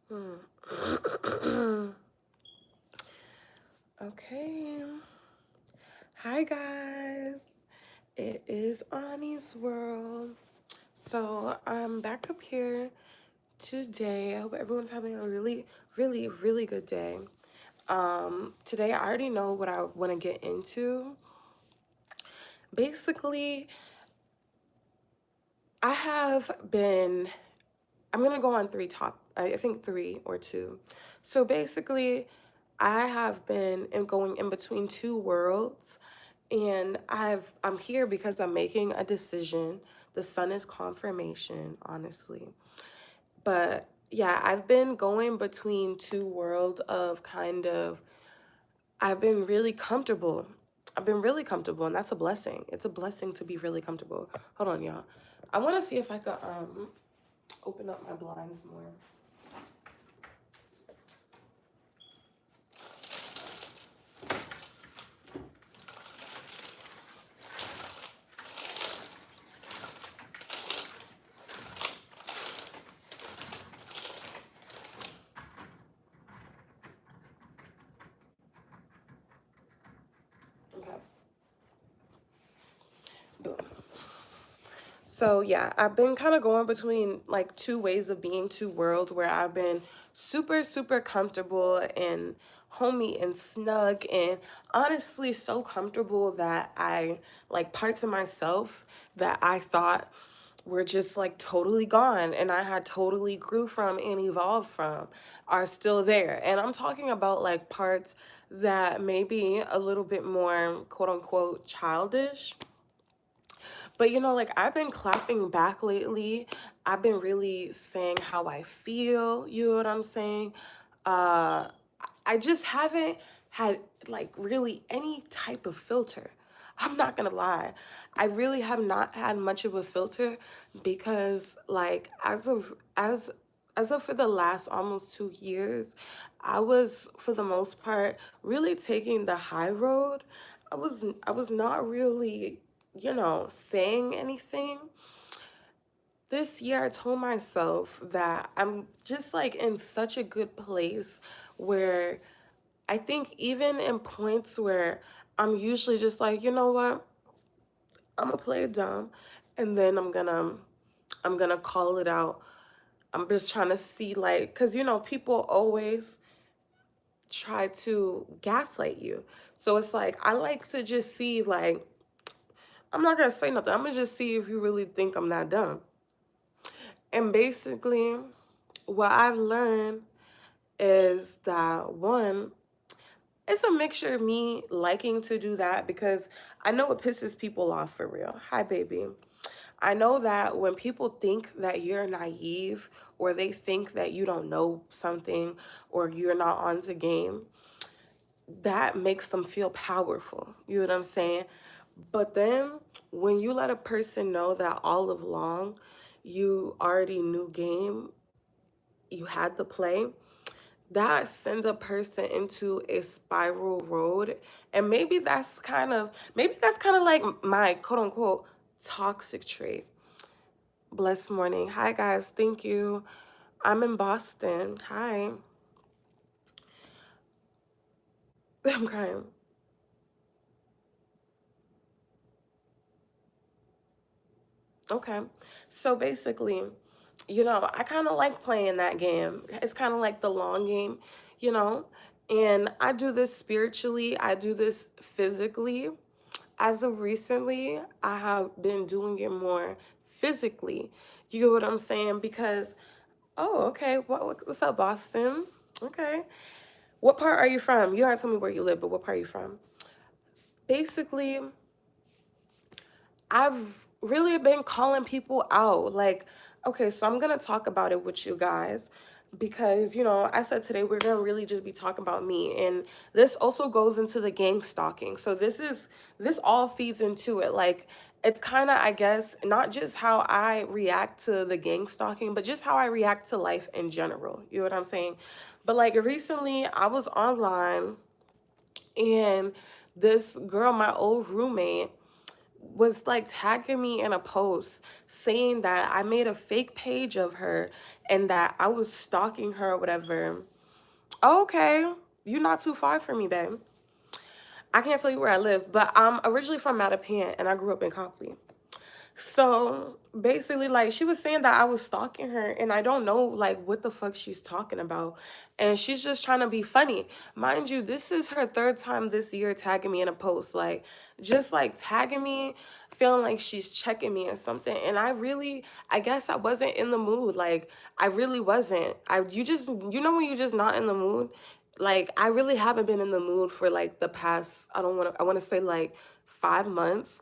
Hmm. Okay. Hi, guys. It is Ani's World. So I'm back up here today. I hope everyone's having a really, really, really good day. Today I already know what I want to get into. Basically, I have been I'm gonna go on I think three or two. So basically, I have been going in between two worlds, and I'm here because I'm making a decision. The sun is confirmation, honestly. But yeah, I've been going between two worlds of kind of I've been really comfortable. I've been really comfortable, and that's a blessing. It's a blessing to be really comfortable. Hold on, y'all. I want to see if I could open up my blinds more. Okay. Boom. So yeah, I've been kind of going between like two ways of being, two worlds where I've been super, super comfortable and homey and snug and honestly so comfortable that I like parts of myself that I thought were just like totally gone and I had totally grew from and evolved from are still there. And I'm talking about like parts that may be a little bit more quote unquote childish, but like I've been clapping back lately. I've been really saying how I feel, you know what I'm saying? Uh I just haven't had like really any type of filter. I'm not gonna lie. I really have not had much of a filter because like as of for the last almost 2 years, I was for the most part really taking the high road. I was not really, saying anything. This year I told myself that I'm just like in such a good place where I think even in points where I'm usually just like, you know what? I'm gonna play it dumb and then I'm gonna call it out. I'm just trying to see like cuz people always try to gaslight you. So it's like I like to just see like I'm not gonna say nothing. I'm gonna just see if you really think I'm that dumb. And basically, what I've learned is that one, it's a mixture of me liking to do that because I know it pisses people off for real. Hi, baby. I know that when people think that you're naive or they think that you don't know something or you're not on the game, that makes them feel powerful. You know what I'm saying? But then when you let a person know that all along you already knew game, you had to play, that sends a person into a spiral road. And maybe that's kind of like my quote unquote toxic trait. Blessed morning. Hi guys, thank you. I'm in Boston. Hi. I'm crying. Okay. So basically, I kind of like playing that game. It's kind of like the long game, you know? And I do this spiritually, I do this physically. As of recently, I have been doing it more physically. You get what I'm saying? Because, oh, okay. What's up, Boston? Okay. What part are you from? You already told me where you live, but what part are you from? Basically, I've really been calling people out. Like, okay, so I'm gonna talk about it with you guys because I said today we're gonna really just be talking about me, and this also goes into the gang stalking. So this all feeds into it. Like, it's kind of, I guess, not just how I react to the gang stalking, but just how I react to life in general. You know what I'm saying? But like recently, I was online and this girl, my old roommate, was like tagging me in a post saying that I made a fake page of her and that I was stalking her or whatever. Okay, you're not too far from me, babe. I can't tell you where I live, but I'm originally from Mattapan and I grew up in Copley. So basically, like, she was saying that I was stalking her, and I don't know, like, what the fuck she's talking about. And she's just trying to be funny. Mind you, this is her third time this year tagging me in a post, like, just like tagging me, feeling like she's checking me or something. And I guess I wasn't in the mood. Like, I really wasn't. You know, when you're just not in the mood? Like, I really haven't been in the mood for like the past, I want to say like 5 months.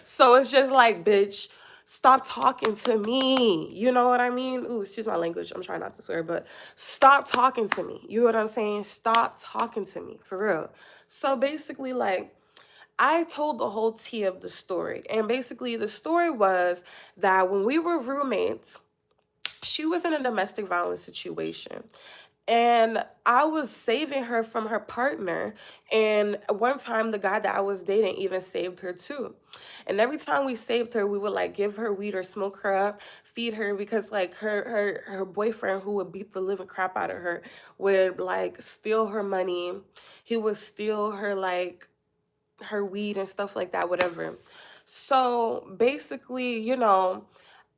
So it's just like, bitch, stop talking to me. You know what I mean? Ooh, excuse my language. I'm trying not to swear, but stop talking to me. You know what I'm saying? Stop talking to me, for real. So basically, like, I told the whole tea of the story. And basically, the story was that when we were roommates, she was in a domestic violence situation. And I was saving her from her partner. And one time, the guy that I was dating even saved her too. And every time we saved her, we would like give her weed or smoke her up, feed her, because like her boyfriend, who would beat the living crap out of her, would like steal her money. He would steal her like her weed and stuff like that, whatever. So basically,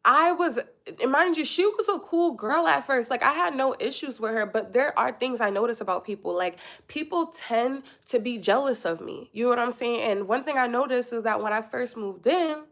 I was, and mind you, she was a cool girl at first. Like, I had no issues with her, but there are things I notice about people. Like, people tend to be jealous of me. You know what I'm saying? And one thing I noticed is that when I first moved in,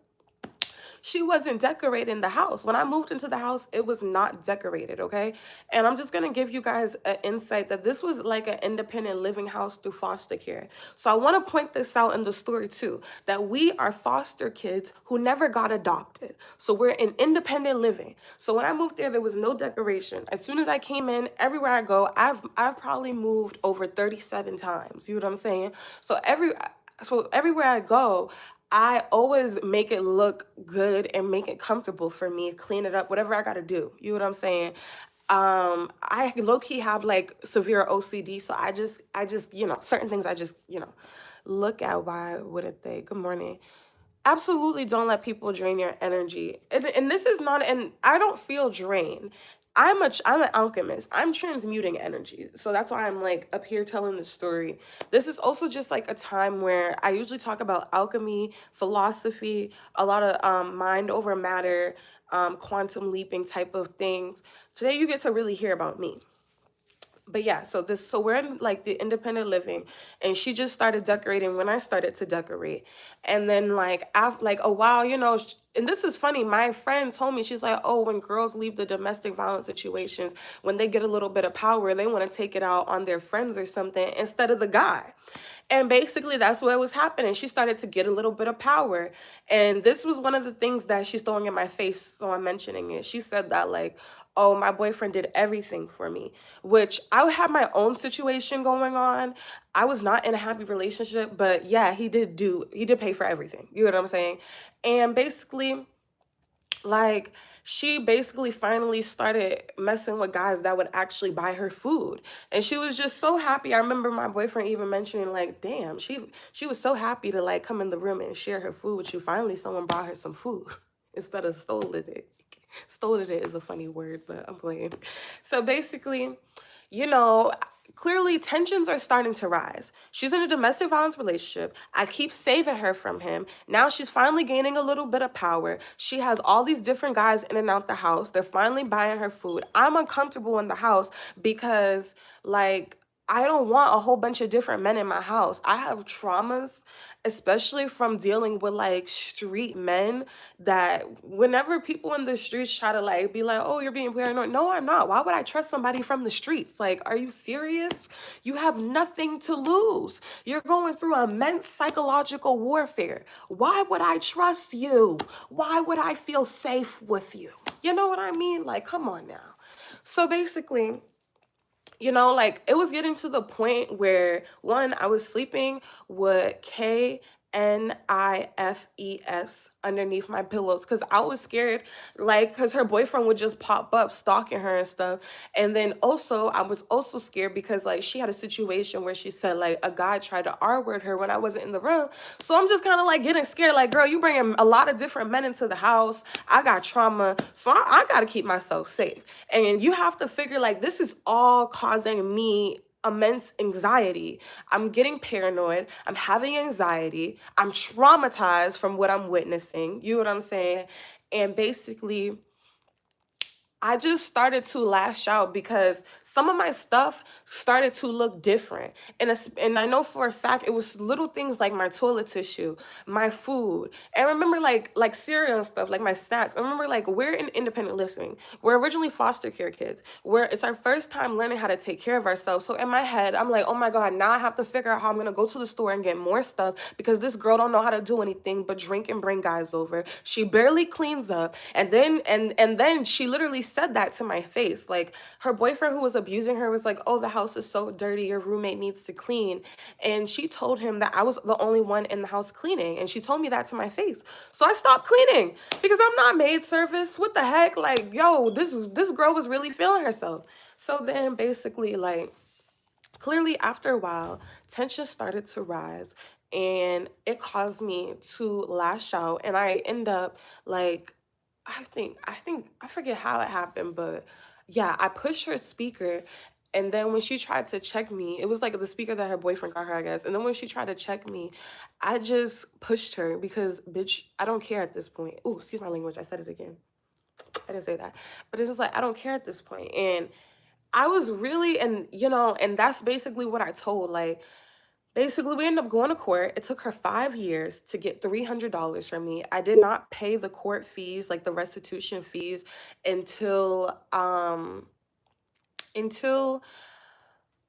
she wasn't decorating the house. When I moved into the house, it was not decorated, okay? And I'm just gonna give you guys an insight that this was like an independent living house through foster care. So I wanna point this out in the story too, that we are foster kids who never got adopted. So we're in independent living. So when I moved there was no decoration. As soon as I came in, everywhere I go, I've probably moved over 37 times. You know what I'm saying? So everywhere I go, I always make it look good and make it comfortable for me, clean it up, whatever I gotta do. You know what I'm saying? I low key have like severe OCD, so I just, certain things I just, look at. Why wouldn't they? Good morning. Absolutely don't let people drain your energy. And this is not, and I don't feel drained. I'm an alchemist. I'm transmuting energy. So that's why I'm like up here telling the story. This is also just like a time where I usually talk about alchemy, philosophy, a lot of mind over matter, quantum leaping type of things. Today you get to really hear about me. But yeah, so we're in like the independent living, and she just started decorating when I started to decorate. And then like after like a while, and this is funny, my friend told me, she's like, oh, when girls leave the domestic violence situations, when they get a little bit of power, they want to take it out on their friends or something instead of the guy. And basically, that's what was happening. She started to get a little bit of power. And this was one of the things that she's throwing in my face. So I'm mentioning it. She said that, like, oh, my boyfriend did everything for me, which I had my own situation going on. I was not in a happy relationship, but yeah, he did pay for everything. You know what I'm saying? And basically, like, she basically finally started messing with guys that would actually buy her food, and she was just so happy. I remember my boyfriend even mentioning, like, damn, she was so happy to like come in the room and share her food with you. Finally someone brought her some food instead of stolen it is a funny word, but I'm playing. So basically, you know, clearly tensions are starting to rise. She's in a domestic violence relationship. I keep saving her from him. Now she's finally gaining a little bit of power. She has all these different guys in and out the house. They're finally buying her food. I'm uncomfortable in the house because, like, I don't want a whole bunch of different men in my house. I have traumas, especially from dealing with like street men, that whenever people in the streets try to like be like, oh, you're being paranoid. No, I'm not. Why would I trust somebody from the streets? Like, are you serious? You have nothing to lose. You're going through immense psychological warfare. Why would I trust you? Why would I feel safe with you? You know what I mean? Like, come on now. So basically, like, it was getting to the point where, one, I was sleeping with Kay NIFES underneath my pillows because I was scared, like, because her boyfriend would just pop up stalking her and stuff. And then also, I was also scared because, like, she had a situation where she said, like, a guy tried to R word her when I wasn't in the room. So I'm just kind of like getting scared, like, girl, you bringing a lot of different men into the house. I got trauma. So I got to keep myself safe. And you have to figure, like, this is all causing me immense anxiety. I'm getting paranoid. I'm having anxiety. I'm traumatized from what I'm witnessing. You know what I'm saying? And basically, I just started to lash out because some of my stuff started to look different. And I know for a fact it was little things like my toilet tissue, my food. And I remember like cereal and stuff, like my snacks. I remember like we're in independent living. We're originally foster care kids. Where it's our first time learning how to take care of ourselves. So in my head, I'm like, oh my God, now I have to figure out how I'm gonna go to the store and get more stuff because this girl don't know how to do anything but drink and bring guys over. She barely cleans up. And then she literally said that to my face. Like her boyfriend who was abusing her was like, "Oh, the house is so dirty. Your roommate needs to clean." And she told him that I was the only one in the house cleaning. And she told me that to my face. So I stopped cleaning because I'm not maid service. What the heck? Like, yo, this girl was really feeling herself. So then basically like clearly after a while tension started to rise and it caused me to lash out and I end up like I think I forget how it happened, but yeah, I pushed her speaker. And then when she tried to check me, it was like the speaker that her boyfriend got her, I guess. And then when she tried to check me, I just pushed her because, bitch, I don't care at this point. Oh, excuse my language. I said it again. I didn't say that. But it's just like, I don't care at this point. And I was really, and and that's basically what I told. Like, basically, we ended up going to court. It took her 5 years to get $300 from me. I did not pay the court fees, like the restitution fees, until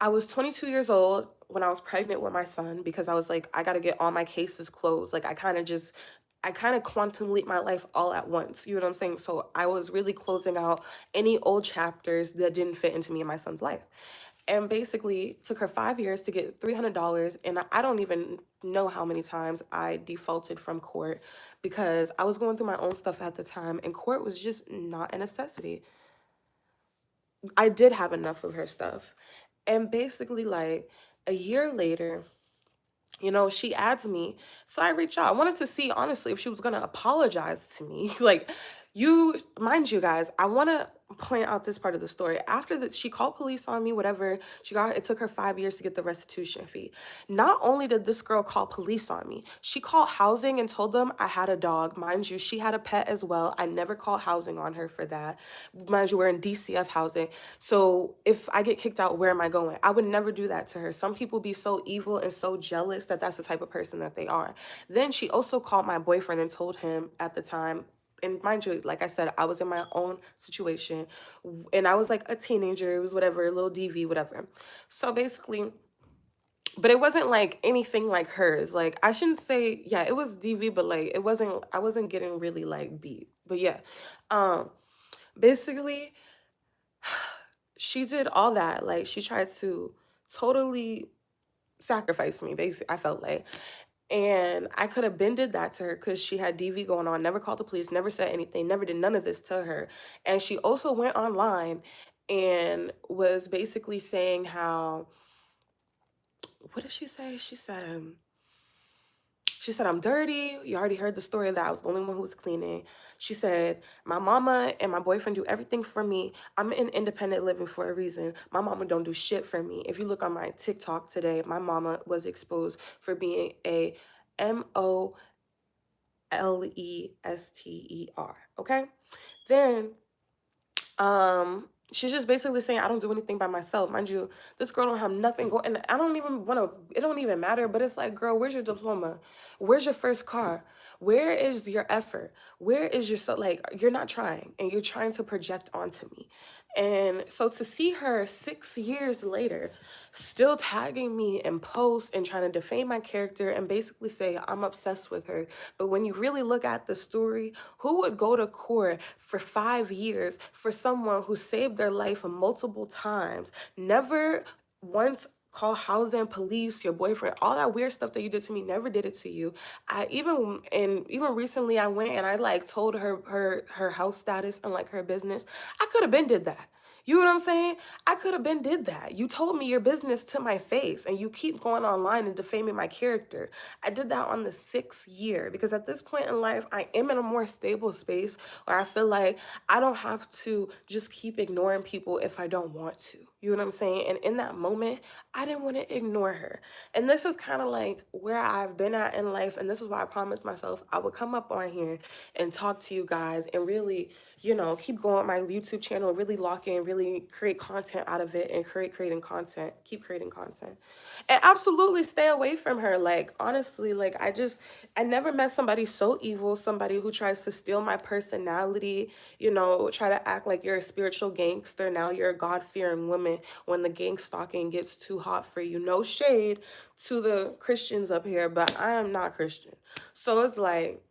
I was 22 years old when I was pregnant with my son because I was like, I got to get all my cases closed. Like, I kind of quantum leap my life all at once. You know what I'm saying? So I was really closing out any old chapters that didn't fit into me and my son's life. And basically took her 5 years to get $300. And I don't even know how many times I defaulted from court because I was going through my own stuff at the time and court was just not a necessity. I did have enough of her stuff. And basically, like a year later, she adds me. So I reach out. I wanted to see, honestly, if she was going to apologize to me. Like, mind you guys, I want to point out this part of the story. After that, she called police on me, whatever. It took her 5 years to get the restitution fee. Not only did this girl call police on me, she called housing and told them I had a dog. Mind you, she had a pet as well. I never called housing on her for that. Mind you, we're in DCF housing. So if I get kicked out, where am I going? I would never do that to her. Some people be so evil and so jealous that that's the type of person that they are. Then she also called my boyfriend and told him at the time, and mind you, like I said, I was in my own situation and I was like a teenager. It was whatever, a little DV, whatever. So basically, but it wasn't like anything like hers. Like I shouldn't say, yeah, it was DV, but like I wasn't getting really like beat. But yeah. Um basically she did all that. Like she tried to totally sacrifice me, basically, I felt like. And I could have been did that to her because she had DV going on, never called the police, never said anything, never did none of this to her. And she also went online and was basically saying how, what did she say? She said, I'm dirty. You already heard the story that I was the only one who was cleaning. She said, my mama and my boyfriend do everything for me. I'm in independent living for a reason. My mama don't do shit for me. If you look on my TikTok today, my mama was exposed for being a MOLESTER. Okay? Then she's just basically saying I don't do anything by myself. Mind you, this girl don't have nothing going, and I don't even want to, it don't even matter, but it's like, girl, where's your diploma? Where's your first car? Where is your effort? Where is your, so like, you're not trying and you're trying to project onto me. And so to see her 6 years later still tagging me in posts and trying to defame my character and basically say I'm obsessed with her. But when you really look at the story, who would go to court for 5 years for someone who saved their life multiple times, never once call housing, police, your boyfriend, all that weird stuff that you did to me, never did it to you. Even recently I went and I like told her health status and like her business. I could have been did that. You know what I'm saying? I could have been did that. You told me your business to my face and you keep going online and defaming my character. I did that on the 6th year because at this point in life, I am in a more stable space where I feel like I don't have to just keep ignoring people if I don't want to. You know what I'm saying? And in that moment, I didn't want to ignore her. And this is kind of like where I've been at in life. And this is why I promised myself I would come up on here and talk to you guys and really, keep going my YouTube channel, really lock in, really create content out of it and creating content, keep creating content. And absolutely stay away from her. Like, honestly, like I never met somebody so evil, somebody who tries to steal my personality, try to act like you're a spiritual gangster. Now you're a God-fearing woman when the gang stalking gets too hot for you. No shade to the Christians up here, but I am not Christian. So it's like,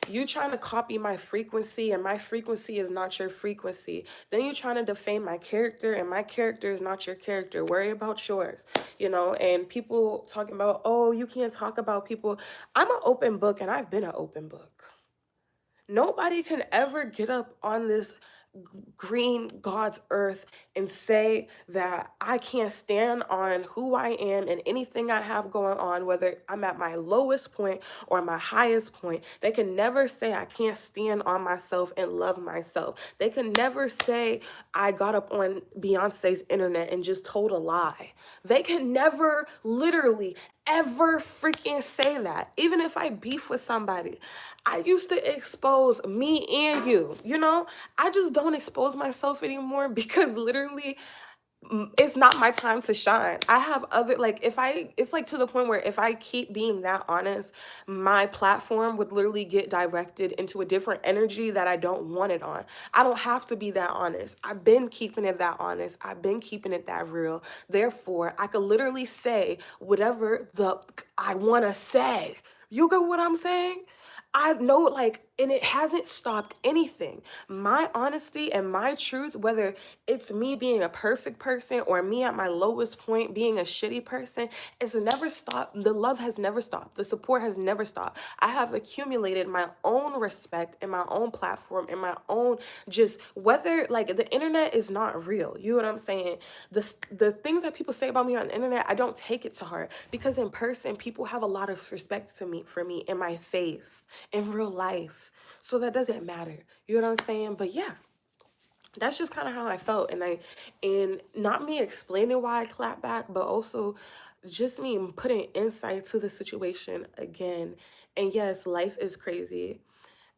you trying to copy my frequency and my frequency is not your frequency. Then you trying to defame my character and my character is not your character. Worry about yours, and people talking about, oh, you can't talk about people. I'm an open book and I've been an open book. Nobody can ever get up on this green God's earth and say that I can't stand on who I am and anything I have going on, whether I'm at my lowest point or my highest point. They can never say I can't stand on myself and love myself. They can never say I got up on Beyonce's internet and just told a lie. They can never literally ever freaking say that. Even if I beef with somebody, I used to expose me and you, I just don't expose myself anymore because literally it's not my time to shine. I have other, like, it's like to the point where if I keep being that honest, my platform would literally get directed into a different energy that I don't want it on. I don't have to be that honest. I've been keeping it that honest. I've been keeping it that real. Therefore, I could literally say whatever the I want to say. You get what I'm saying? I know, like, and it hasn't stopped anything. My honesty and my truth, whether it's me being a perfect person or me at my lowest point being a shitty person, it's never stopped. The love has never stopped. The support has never stopped. I have accumulated my own respect and my own platform and my own just whether like the internet is not real. You know what I'm saying? The things that people say about me on the internet, I don't take it to heart because in person, people have a lot of respect to me for me in my face in real life. So that doesn't matter. You know what I'm saying? But yeah, that's just kind of how I felt. And not me explaining why I clapped back, but also just me putting insight to the situation again. And yes, life is crazy.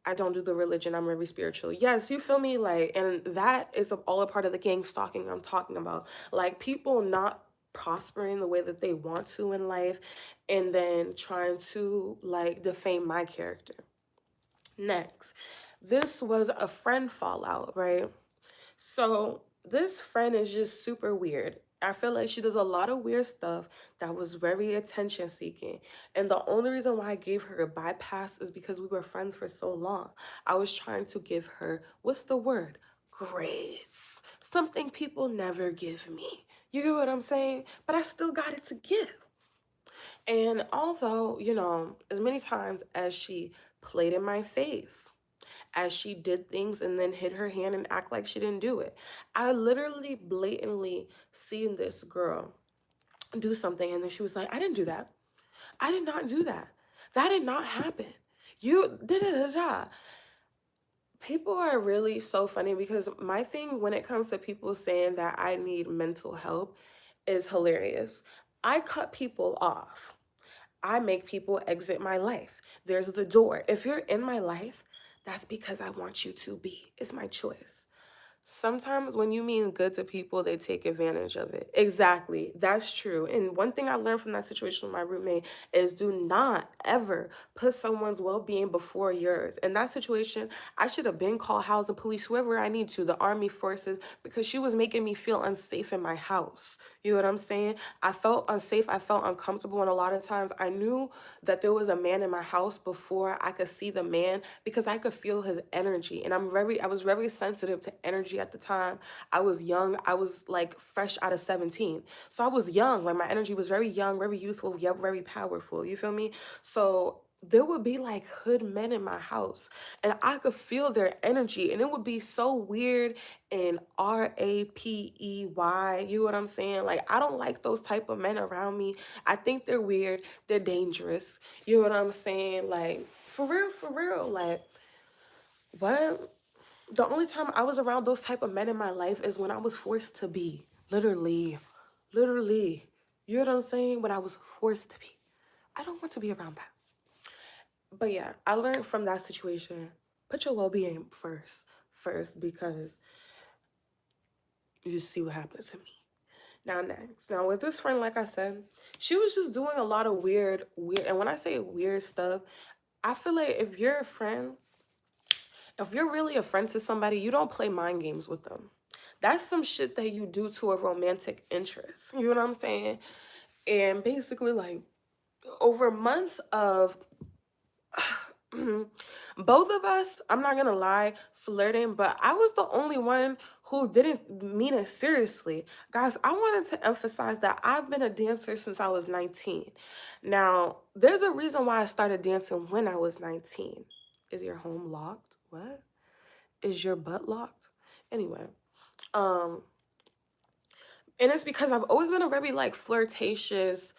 I don't do the religion. I'm very spiritual. Yes, you feel me? Like, and that is all a part of the gang stalking I'm talking about. Like, people not prospering the way that they want to in life and then trying to like defame my character. Next, this was a friend fallout, right? So this friend is just super weird. I feel like she does a lot of weird stuff that was very attention seeking. And the only reason why I gave her a bypass is because we were friends for so long. I was trying to give her, what's the word? Grace. Something people never give me. You get what I'm saying? But I still got it to give. And although, as many times as she played in my face, as she did things and then hid her hand and act like she didn't do it. I literally blatantly seen this girl do something and then she was like, I didn't do that. I did not do that. That did not happen. You da da da da. People are really so funny because my thing when it comes to people saying that I need mental help is hilarious. I cut people off. I make people exit my life. There's the door. If you're in my life, that's because I want you to be. It's my choice. Sometimes when you mean good to people, they take advantage of it. Exactly. That's true. And one thing I learned from that situation with my roommate is do not ever put someone's well-being before yours. In that situation, I should have been called housing police, whoever I need to, the army forces, because she was making me feel unsafe in my house. You know what I'm saying? I felt unsafe. I felt uncomfortable. And a lot of times I knew that there was a man in my house before I could see the man because I could feel his energy. And I was very sensitive to energy energy at the time. I was young. I was like fresh out of 17. So I was young. Like my energy was very young, very youthful, yet very powerful. You feel me? So there would be like hood men in my house and I could feel their energy and it would be so weird and rapey. You know what I'm saying? Like I don't like those type of men around me. I think they're weird, they're dangerous. You know what I'm saying? Like for real. Like what? The only time I was around those type of men in my life is when I was forced to be. Literally. Literally. You know what I'm saying? When I was forced to be. I don't want to be around that. But yeah, I learned from that situation, put your well-being first, because you see what happens to me. Now next. Now with this friend, like I said, she was just doing a lot of weird, and when I say weird stuff, I feel like if you're really a friend to somebody, you don't play mind games with them. That's some shit that you do to a romantic interest. You know what I'm saying? And basically, like, over months of both of us, I'm not gonna lie, flirting, but I was the only one who didn't mean it seriously. Guys, I wanted to emphasize that I've been a dancer since I was 19. Now, there's a reason why I started dancing when I was 19. Is your home locked? What? Is your butt locked? Anyway, um, and it's because I've always been a very like flirtatious,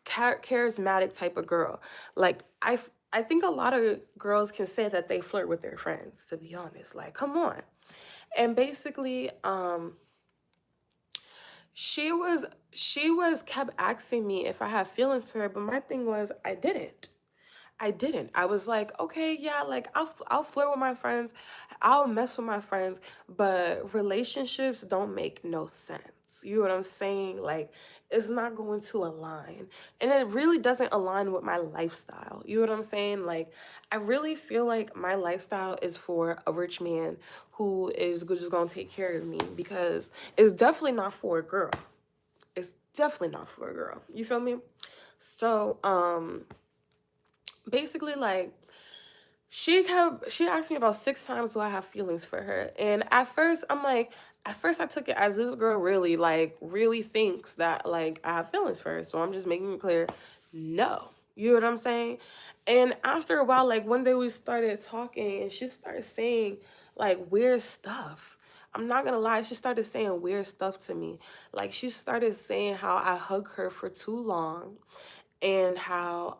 charismatic type of girl. Like I think a lot of girls can say that they flirt with their friends, to be honest. Like, come on. And basically, she was kept asking me if I had feelings for her, but my thing was I didn't. I didn't. I was like, okay, yeah, like I'll flirt with my friends, I'll mess with my friends, but relationships don't make no sense. You know what I'm saying? Like it's not going to align. And it really doesn't align with my lifestyle. You know what I'm saying? Like I really feel like my lifestyle is for a rich man who is just going to take care of me, because it's definitely not for a girl. It's definitely not for a girl. You feel me? So, basically like she asked me about 6 times do I have feelings for her. And at first I took it as this girl really thinks that like I have feelings for her. So I'm just making it clear, no. You know what I'm saying? And after a while, like one day we started talking and she started saying like weird stuff. I'm not gonna lie, she started saying weird stuff to me. Like she started saying how I hug her for too long and how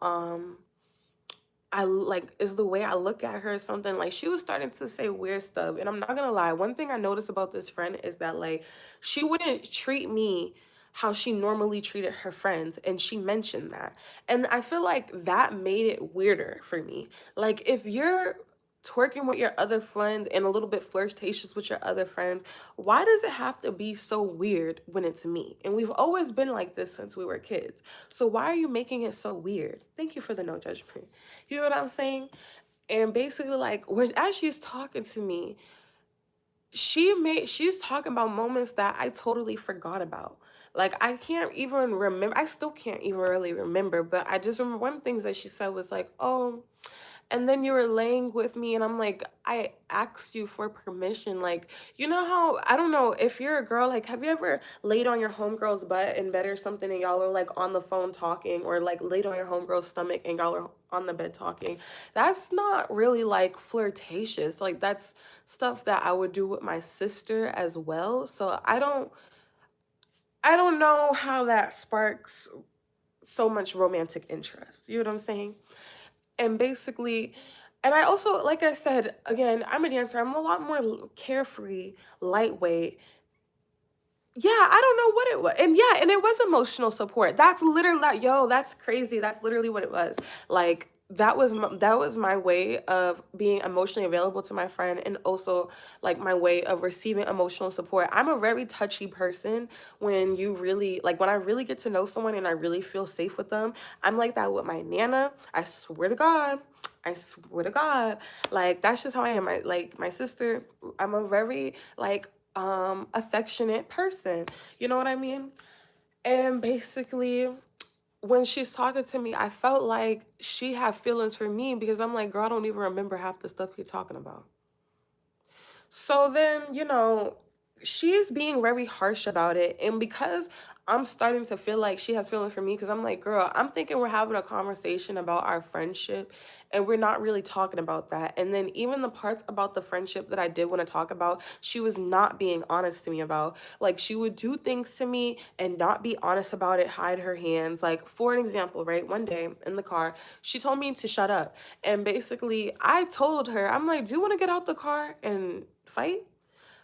I like is the way I look at her or something. Like she was starting to say weird stuff. And I'm not gonna lie, one thing I noticed about this friend is that like she wouldn't treat me how she normally treated her friends. And she mentioned that. And I feel like that made it weirder for me. Like if you're twerking with your other friends and a little bit flirtatious with your other friends, why does it have to be so weird when it's me? And we've always been like this since we were kids. So why are you making it so weird? Thank you for the no judgment. You know what I'm saying? And basically, like, as she's talking to me, she's talking about moments that I totally forgot about. Like, I can't even remember. I still can't even really remember. But I just remember one of the things that she said was like, oh, and then you were laying with me, and I'm like, I asked you for permission. Like, you know how, I don't know, if you're a girl, like, have you ever laid on your homegirl's butt in bed or something and y'all are like on the phone talking, or like laid on your homegirl's stomach and y'all are on the bed talking? That's not really like flirtatious. Like, that's stuff that I would do with my sister as well. So I don't know how that sparks so much romantic interest. You know what I'm saying? And basically, and I also, like I said, again, I'm a dancer. I'm a lot more carefree, lightweight. Yeah, I don't know what it was. And yeah, and it was emotional support. That's literally like, yo, that's crazy. That's literally what it was. Like that was my way of being emotionally available to my friend, and also like my way of receiving emotional support. I'm a very touchy person. When you really like when I really get to know someone and I really feel safe with them, I'm like that with my nana. I swear to God. I swear to God. Like that's just how I am. Like my sister, I'm a very like affectionate person. You know what I mean? And basically when she's talking to me, I felt like she had feelings for me, because I'm like, girl, I don't even remember half the stuff you're talking about. So then, she's being very harsh about it. And because I'm starting to feel like she has feelings for me, because I'm like, girl, I'm thinking we're having a conversation about our friendship and we're not really talking about that. And then even the parts about the friendship that I did want to talk about, she was not being honest to me about. Like, she would do things to me and not be honest about it, hide her hands. Like, for an example, right? One day in the car, she told me to shut up. And basically, I told her, I'm like, do you want to get out the car and fight?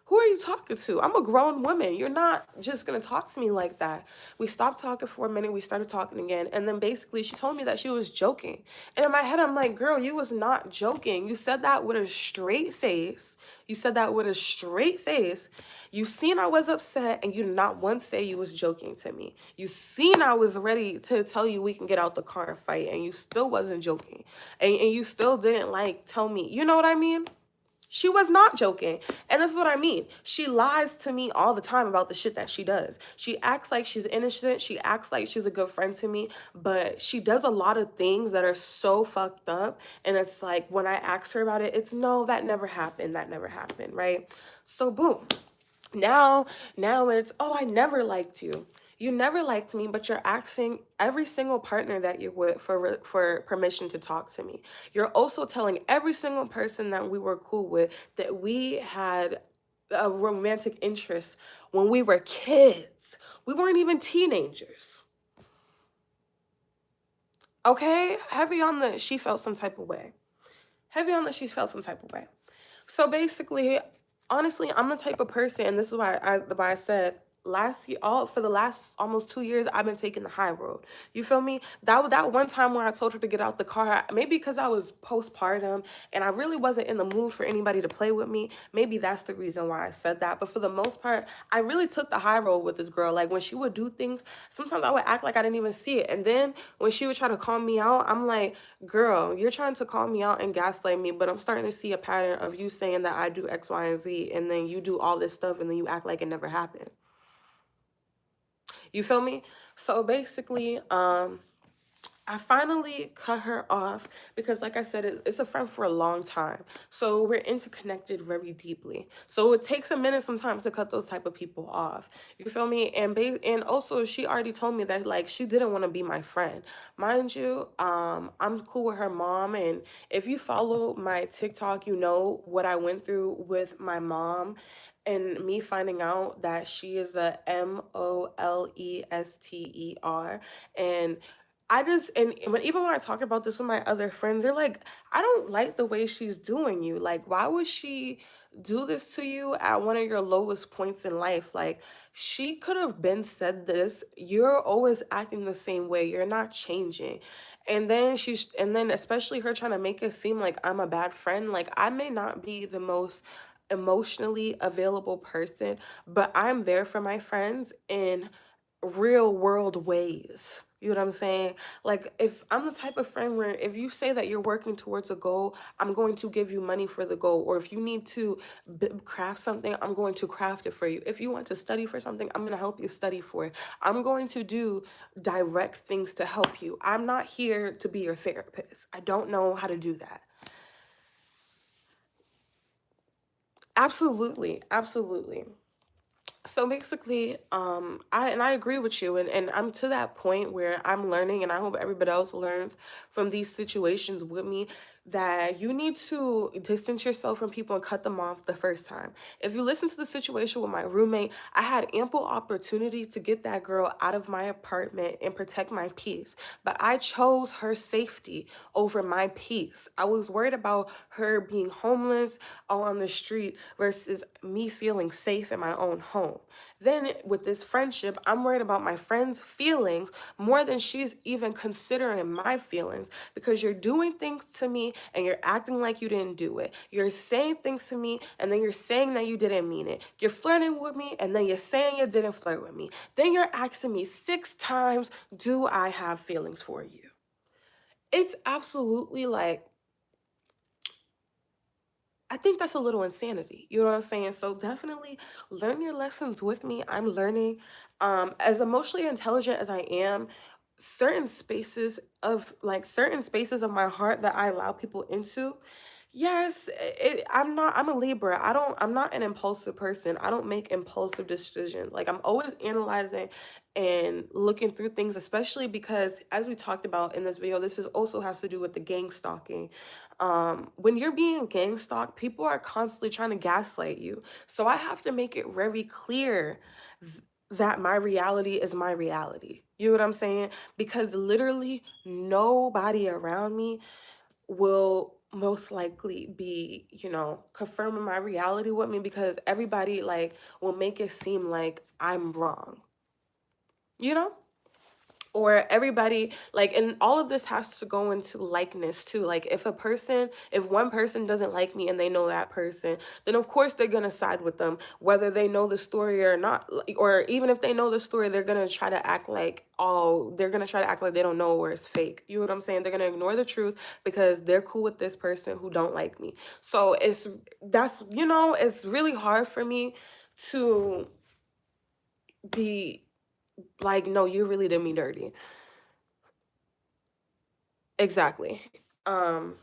Who are you talking to? I'm a grown woman. You're not just gonna talk to me like that. We stopped talking for a minute. We started talking again. And then basically she told me that she was joking. And in my head, I'm like, girl, you was not joking. You said that with a straight face. You said that with a straight face. You seen I was upset and you did not once say you was joking to me. You seen I was ready to tell you we can get out the car and fight and you still wasn't joking. And you still didn't like tell me, you know what I mean? She was not joking. And this is what I mean. She lies to me all the time about the shit that she does. She acts like she's innocent. She acts like she's a good friend to me. But she does a lot of things that are so fucked up. And it's like when I ask her about it, it's no, that never happened. That never happened. Right? So boom. Now, now it's, oh, I never liked you. You never liked me, but you're asking every single partner that you're with for permission to talk to me. You're also telling every single person that we were cool with that we had a romantic interest when we were kids. We weren't even teenagers. Okay? Heavy on the she felt some type of way. Heavy on the she felt some type of way. So basically, honestly, I'm the type of person, and this is why I said last year, all for the last almost 2 years, I've been taking the high road. You feel me? That one time where I told her to get out the car, maybe because I was postpartum and I really wasn't in the mood for anybody to play with me. Maybe that's the reason why I said that. But for the most part, I really took the high road with this girl. Like when she would do things, sometimes I would act like I didn't even see it. And then when she would try to call me out, I'm like, girl, you're trying to call me out and gaslight me, but I'm starting to see a pattern of you saying that I do X, Y, and Z, and then you do all this stuff, and then you act like it never happened. You feel me? So basically, I finally cut her off because, like I said, it's a friend for a long time. So we're interconnected very deeply. So it takes a minute sometimes to cut those type of people off. You feel me? And also she already told me that like she didn't want to be my friend. Mind you, I'm cool with her mom, and if you follow my TikTok, you know what I went through with my mom and me finding out that she is a Molester. And I just even when I talk about this with my other friends, they're like, I don't like the way she's doing you. Like, why would she do this to you at one of your lowest points in life? Like, she could have been said this. You're always acting the same way. You're not changing. And then especially her trying to make it seem like I'm a bad friend. Like, I may not be the most emotionally available person, but I'm there for my friends in real world ways. You know what I'm saying? Like, if I'm the type of friend where if you say that you're working towards a goal, I'm going to give you money for the goal. Or if you need to craft something, I'm going to craft it for you. If you want to study for something, I'm going to help you study for it. I'm going to do direct things to help you. I'm not here to be your therapist. I don't know how to do that. Absolutely. Absolutely. So basically, I agree with you, and I'm to that point where I'm learning, and I hope everybody else learns from these situations with me that you need to distance yourself from people and cut them off the first time. If you listen to the situation with my roommate, I had ample opportunity to get that girl out of my apartment and protect my peace, but I chose her safety over my peace. I was worried about her being homeless or on the street versus me feeling safe in my own home. Then with this friendship, I'm worried about my friend's feelings more than she's even considering my feelings because you're doing things to me and you're acting like you didn't do it. You're saying things to me and then you're saying that you didn't mean it. You're flirting with me and then you're saying you didn't flirt with me. Then you're asking me 6 times, do I have feelings for you? It's absolutely like, I think that's a little insanity. You know what I'm saying? So definitely learn your lessons with me. I'm learning. As emotionally intelligent as I am, certain spaces of my heart that I allow people into, Yes, I'm a Libra. I'm not an impulsive person. I don't make impulsive decisions. Like, I'm always analyzing and looking through things, especially because, as we talked about in this video, this is also has to do with the gang stalking. When you're being gang stalked, people are constantly trying to gaslight you. So I have to make it very clear that my reality is my reality. You know what I'm saying? Because literally nobody around me will most likely be, confirming my reality with me, because everybody like will make it seem like I'm wrong, you know? Or everybody like, and all of this has to go into likeness too. Like, if one person doesn't like me and they know that person, then of course they're gonna side with them, whether they know the story or not. Or even if they know the story, they're gonna try to act like they don't know, or it's fake. You know what I'm saying? They're gonna ignore the truth because they're cool with this person who don't like me. So it's really hard for me to be like, no, you really did me dirty. Exactly. Um,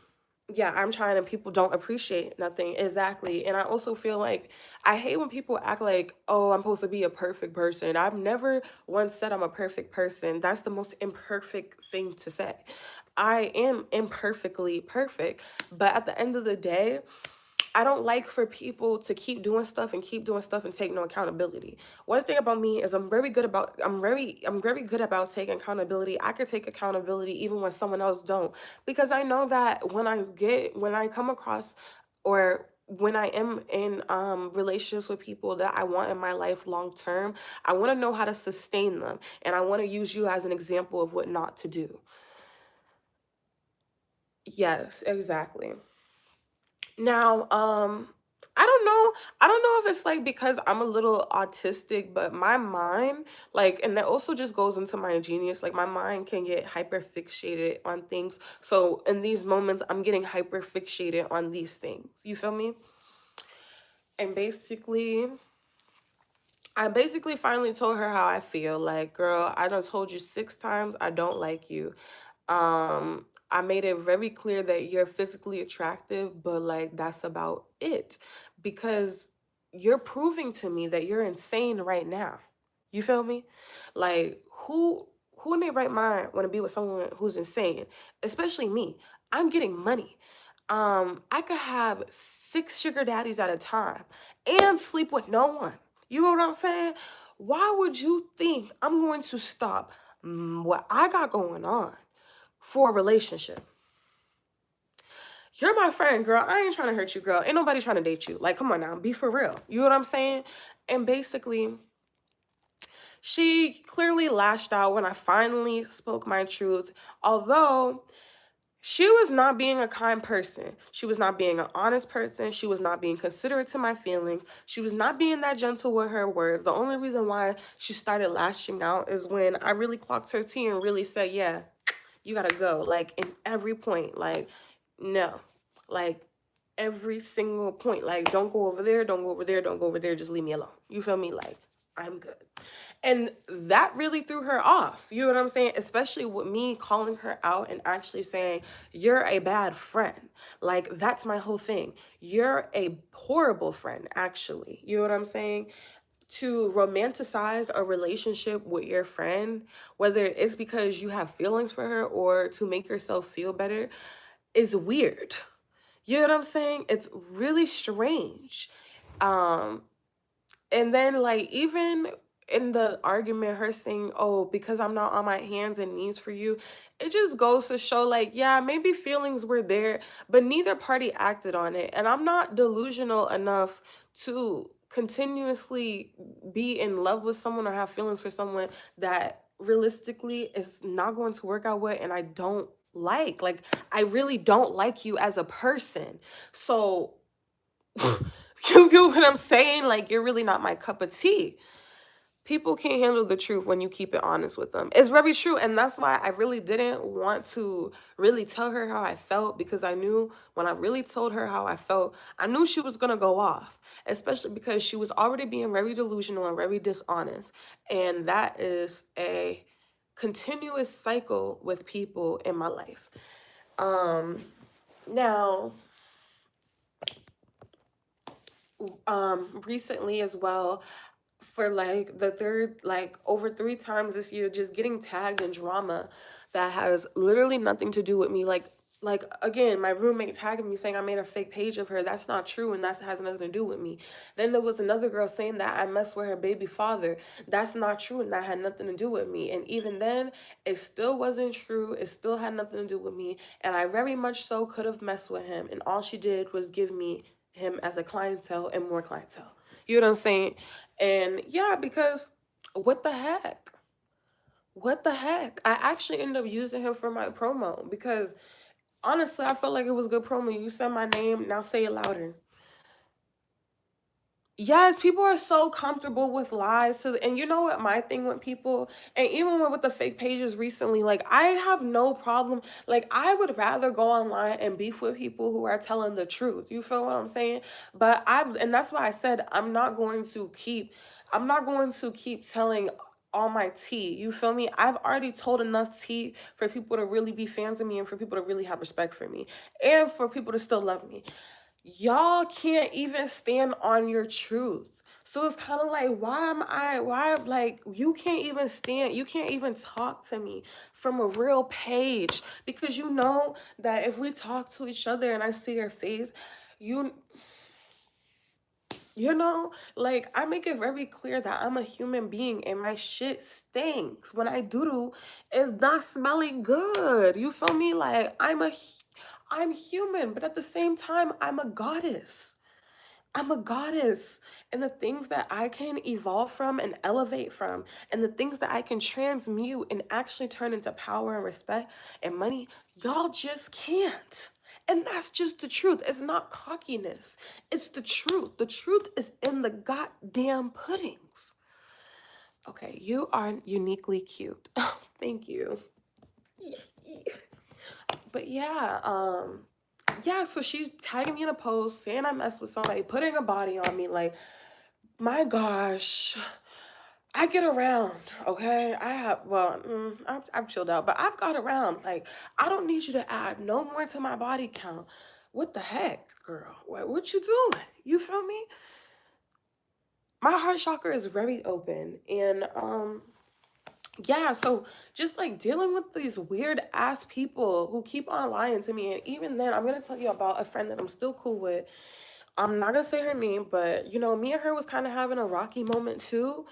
yeah, I'm trying and people don't appreciate nothing. Exactly. And I also feel like I hate when people act like, oh, I'm supposed to be a perfect person. I've never once said I'm a perfect person. That's the most imperfect thing to say. I am imperfectly perfect. But at the end of the day, I don't like for people to keep doing stuff and keep doing stuff and take no accountability. One thing about me is I'm very good about taking accountability. I could take accountability even when someone else don't, because I know that when I come across, or when I am in relationships with people that I want in my life long term, I want to know how to sustain them, and I want to use you as an example of what not to do. Yes, exactly. Now, I don't know if it's like because I'm a little autistic, but my mind, like, and that also just goes into my genius, like my mind can get hyper fixated on things. So in these moments, I'm getting hyper fixated on these things. You feel me? And I basically finally told her how I feel. Like, girl, I done told you 6 times I don't like you. I made it very clear that you're physically attractive, but like that's about it. Because you're proving to me that you're insane right now. You feel me? Like, who in their right mind want to be with someone who's insane? Especially me. I'm getting money. I could have 6 sugar daddies at a time and sleep with no one. You know what I'm saying? Why would you think I'm going to stop what I got going on for a relationship? You're my friend, girl. I ain't trying to hurt you, girl. Ain't nobody trying to date you. Like, come on now, be for real. You know what I'm saying? And basically, she clearly lashed out when I finally spoke my truth. Although she was not being a kind person. She was not being an honest person. She was not being considerate to my feelings. She was not being that gentle with her words. The only reason why she started lashing out is when I really clocked her tea and really said, yeah, you gotta go. Like, in every point. Like, no. Like, every single point. Like, don't go over there, don't go over there, don't go over there. Just leave me alone. You feel me? Like, I'm good. And that really threw her off. You know what I'm saying? Especially with me calling her out and actually saying, you're a bad friend. Like, that's my whole thing. You're a horrible friend, actually. You know what I'm saying? To romanticize a relationship with your friend, whether it's because you have feelings for her or to make yourself feel better, is weird. You know what I'm saying? It's really strange. Um, and then, like, even in the argument, her saying, oh, because I'm not on my hands and knees for you, it just goes to show, like, yeah, maybe feelings were there, but neither party acted on it. And I'm not delusional enough to continuously be in love with someone or have feelings for someone that realistically is not going to work out with, and I don't like. Like, I really don't like you as a person. So, you get what I'm saying? Like, you're really not my cup of tea. People can't handle the truth when you keep it honest with them. It's very true. And that's why I really didn't want to really tell her how I felt, because I knew when I really told her how I felt, I knew she was going to go off, especially because she was already being very delusional and very dishonest. And that is a continuous cycle with people in my life. Um, now, recently as well, for like the third, like over 3 times this year, just getting tagged in drama that has literally nothing to do with me. Like again, my roommate tagged me saying I made a fake page of her. That's not true, and that has nothing to do with me. Then there was another girl saying that I messed with her baby father. That's not true, and that had nothing to do with me. And even then, it still wasn't true. It still had nothing to do with me, and I very much so could have messed with him. And all she did was give me him as a clientele and more clientele. You know what I'm saying? And yeah, because what the heck? What the heck? I actually ended up using him for my promo because honestly, I felt like it was good promo. You said my name, now say it louder. Yes, people are so comfortable with lies. So, and you know what my thing with people, and even with the fake pages recently, like I have no problem. Like I would rather go online and beef with people who are telling the truth. You feel what I'm saying? And that's why I said I'm not going to keep telling all my tea. You feel me? I've already told enough tea for people to really be fans of me and for people to really have respect for me and for people to still love me. Y'all can't even stand on your truth. So it's kind of like, like, you can't even talk to me from a real page because you know that if we talk to each other and I see your face, you, you know, like I make it very clear that I'm a human being and my shit stinks. When I doodle, it's not smelling good. You feel me? Like I'm human, but at the same time, I'm a goddess. I'm a goddess. And the things that I can evolve from and elevate from, and the things that I can transmute and actually turn into power and respect and money, y'all just can't. And that's just the truth. It's not cockiness. It's the truth. The truth is in the goddamn puddings. Okay, you are uniquely cute. Thank you. But yeah, so she's tagging me in a post saying I messed with somebody, putting a body on me. Like, my gosh, I get around, okay? I've chilled out, but I've got around. Like, I don't need you to add no more to my body count. What the heck, girl? What you doing? You feel me? My heart chakra is very open, and yeah, so just like dealing with these weird ass people who keep on lying to me. And even then, I'm gonna tell you about a friend that I'm still cool with. I'm not gonna say her name, but you know, me and her was kind of having a rocky moment too.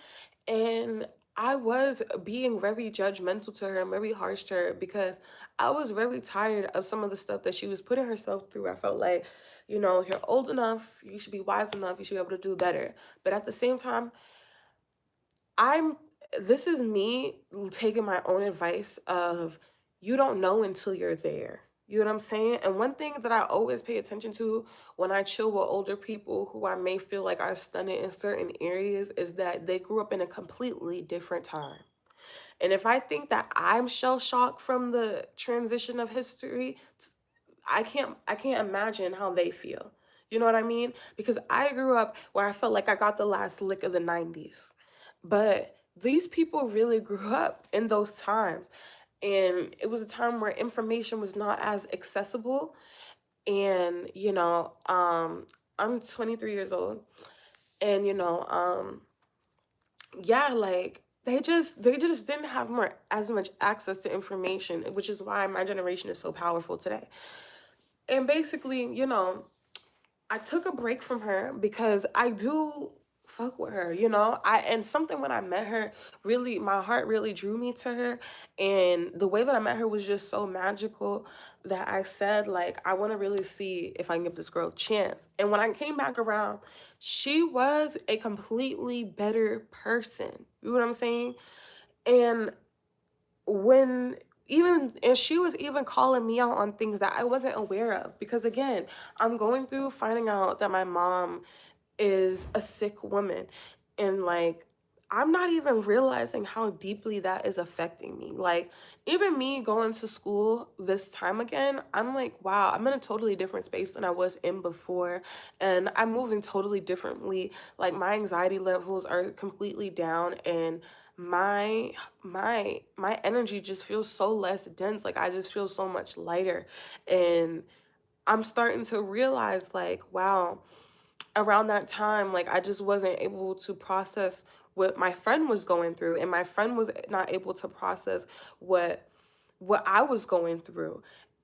And I was being very judgmental to her and very harsh to her because I was very tired of some of the stuff that she was putting herself through. I felt like, you know, you're old enough, you should be wise enough, you should be able to do better. But at the same time, I'm this is me taking my own advice of you don't know until you're there. You know what I'm saying? And one thing that I always pay attention to when I chill with older people who I may feel like are stunted in certain areas is that they grew up in a completely different time. And if I think that I'm shell shocked from the transition of history, I can't imagine how they feel. You know what I mean? Because I grew up where I felt like I got the last lick of the 90s. But these people really grew up in those times. And it was a time where information was not as accessible. And, I'm 23 years old. And, yeah, like they just didn't have more as much access to information, which is why my generation is so powerful today. And basically, I took a break from her because I do fuck with her, and something when I met her, really my heart really drew me to her, and the way that I met her was just so magical that I said, like, I want to really see if I can give this girl a chance. And when I came back around, she was a completely better person. You know what I'm saying? And when even and she was even calling me out on things that I wasn't aware of, because again, I'm going through finding out that my mom is a sick woman, and like I'm not even realizing how deeply that is affecting me. Like, even me going to school this time again, I'm like, wow, I'm in a totally different space than I was in before, and I'm moving totally differently. Like, my anxiety levels are completely down, and my energy just feels so less dense. Like, I just feel so much lighter, and I'm starting to realize, like, wow, around that time, like I just wasn't able to process what my friend was going through, and my friend was not able to process what I was going through.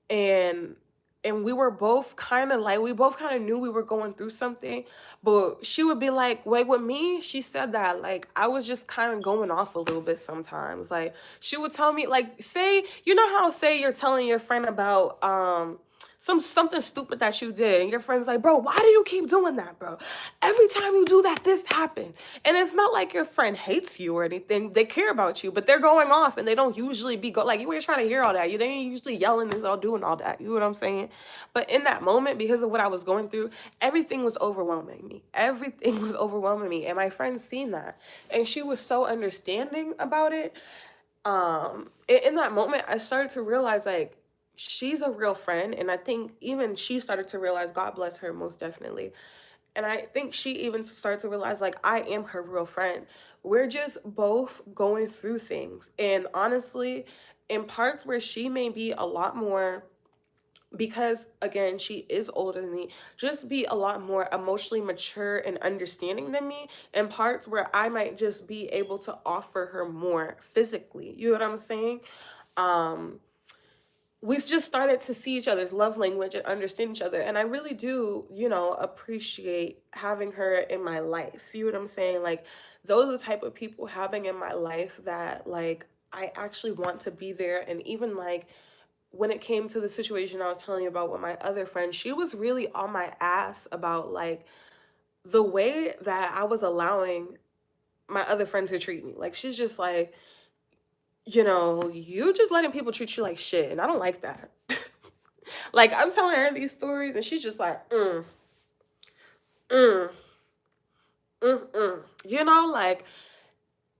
And we were both kind of like, we both kind of knew we were going through something, but she would be like, wait, with me, she said that like I was just kind of going off a little bit sometimes. Like she would tell me, like, say, you know how say you're telling your friend about something stupid that you did, and your friend's like, bro, why do you keep doing that, bro? Every time you do that, this happens. And it's not like your friend hates you or anything. They care about you, but they're going off, and they don't usually be like, you ain't trying to hear all that. They ain't usually yelling and all doing all that. You know what I'm saying? But in that moment, because of what I was going through, everything was overwhelming me. Everything was overwhelming me. And my friend seen that. And she was so understanding about it. In that moment, I started to realize like she's a real friend. And I think even she started to realize, God bless her, most definitely. And I think she even started to realize like I am her real friend. We're just both going through things. And honestly, in parts where she may be a lot more, because again, she is older than me, just be a lot more emotionally mature and understanding than me, in parts where I might just be able to offer her more physically. You know what I'm saying? Um we've just started to see each other's love language and understand each other. And I really do, appreciate having her in my life. You know what I'm saying? Like, those are the type of people having in my life that, like, I actually want to be there. And even, like, when it came to the situation I was telling you about with my other friend, she was really on my ass about, like, the way that I was allowing my other friend to treat me. Like, she's just like, you just letting people treat you like shit. And I don't like that. Like I'm telling her these stories, and she's just like, mm, like.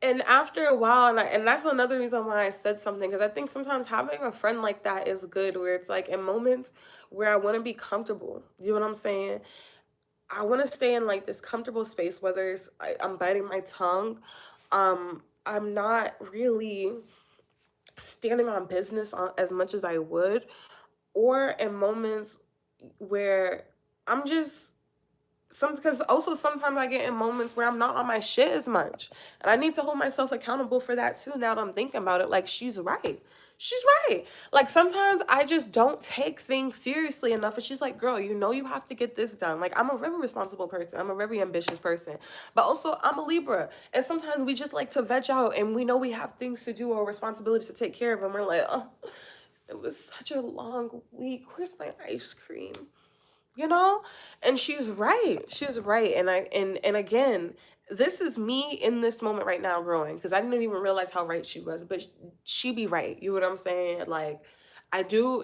And after a while, and that's another reason why I said something, because I think sometimes having a friend like that is good, where it's like in moments where I want to be comfortable. You know what I'm saying? I want to stay in like this comfortable space, whether I'm biting my tongue, I'm not really standing on business as much as I would, or in moments where I'm just because also sometimes I get in moments where I'm not on my shit as much. And I need to hold myself accountable for that too. Now that I'm thinking about it, like she's right. She's right. Like sometimes I just don't take things seriously enough. And she's like, girl, you have to get this done. Like I'm a very responsible person. I'm a very ambitious person. But also I'm a Libra. And sometimes we just like to veg out, and we know we have things to do or responsibilities to take care of. And we're like, oh, it was such a long week. Where's my ice cream? you know and she's right. And again, this is me in this moment right now growing, because I didn't even realize how right she was, but she be right. You know what I'm saying? Like,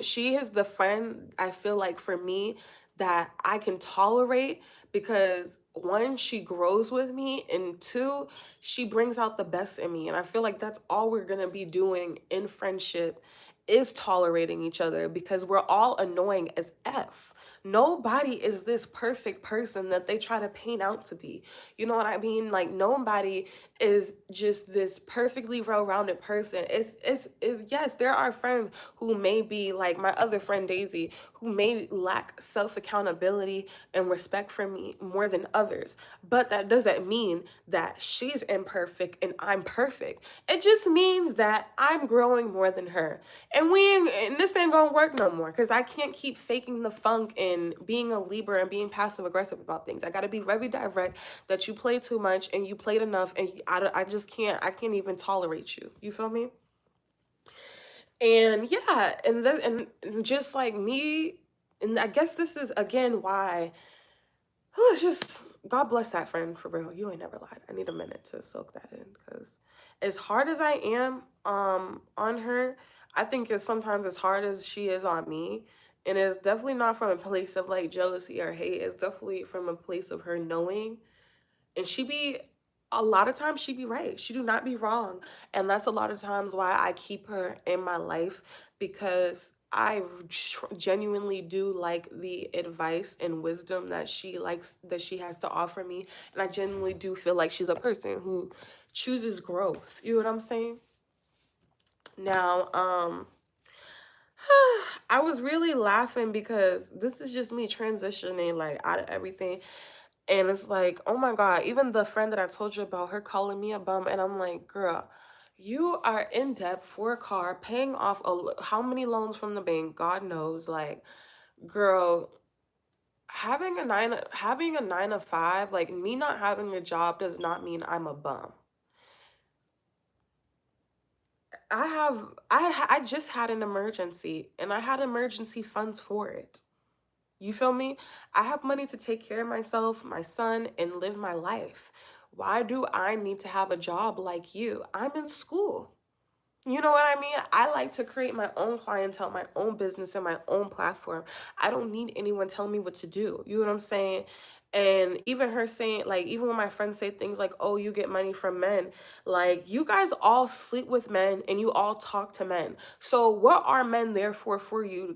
she is the friend I feel like for me that I can tolerate, because one, she grows with me, and two, she brings out the best in me. And I feel like that's all we're gonna be doing in friendship, is tolerating each other, because we're all annoying as F. Nobody is this perfect person that they try to paint out to be. You know what I mean? Like nobody is just this perfectly well-rounded person. It's yes, there are friends who may be like my other friend Daisy, who may lack self-accountability and respect for me more than others. But that doesn't mean that she's imperfect and I'm perfect. It just means that I'm growing more than her. And this ain't gonna work no more, because I can't keep faking the funk and being a Libra and being passive aggressive about things. I gotta be very direct, that you play too much and you played enough, and I just can't, I can't even tolerate you. You feel me? And yeah, and just like me, and I guess this is again why, it's just, God bless that friend for real. You ain't never lied. I need a minute to soak that in, because as hard as I am on her, I think it's sometimes as hard as she is on me. And it's definitely not from a place of like jealousy or hate. It's definitely from a place of her knowing, and a lot of times she be right. She do not be wrong. And that's a lot of times why I keep her in my life, because I genuinely do like the advice and wisdom that she has to offer me. And I genuinely do feel like she's a person who chooses growth. You know what I'm saying? Now, I was really laughing because this is just me transitioning like out of everything. And it's like, oh my God, even the friend that I told you about, her calling me a bum. And I'm like, girl, you are in debt for a car, paying off how many loans from the bank, God knows. Like, girl, having a 9 to 5, like me not having a job does not mean I'm a bum. I just had an emergency and I had emergency funds for it. You feel me? I have money to take care of myself, my son, and live my life. Why do I need to have a job like you? I'm in school. You know what I mean? I like to create my own clientele, my own business, and my own platform. I don't need anyone telling me what to do. You know what I'm saying? And even her saying, like, even when my friends say things like, oh, you get money from men, like, you guys all sleep with men and you all talk to men. So what are men there for you,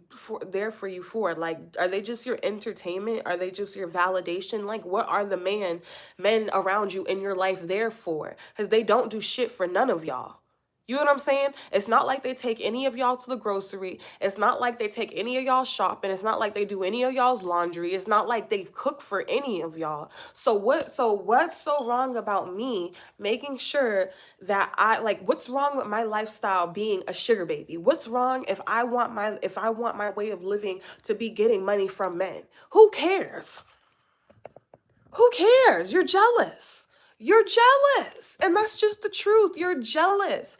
for? Like, are they just your entertainment? Are they just your validation? Like, what are the men around you in your life there for? Because they don't do shit for none of y'all. You know what I'm saying? It's not like they take any of y'all to the grocery. It's not like they take any of y'all shopping. It's not like they do any of y'all's laundry. It's not like they cook for any of y'all. So what's so wrong about me making sure that what's wrong with my lifestyle being a sugar baby? What's wrong if I want my way of living to be getting money from men? Who cares? Who cares? You're jealous. You're jealous. And that's just the truth. You're jealous.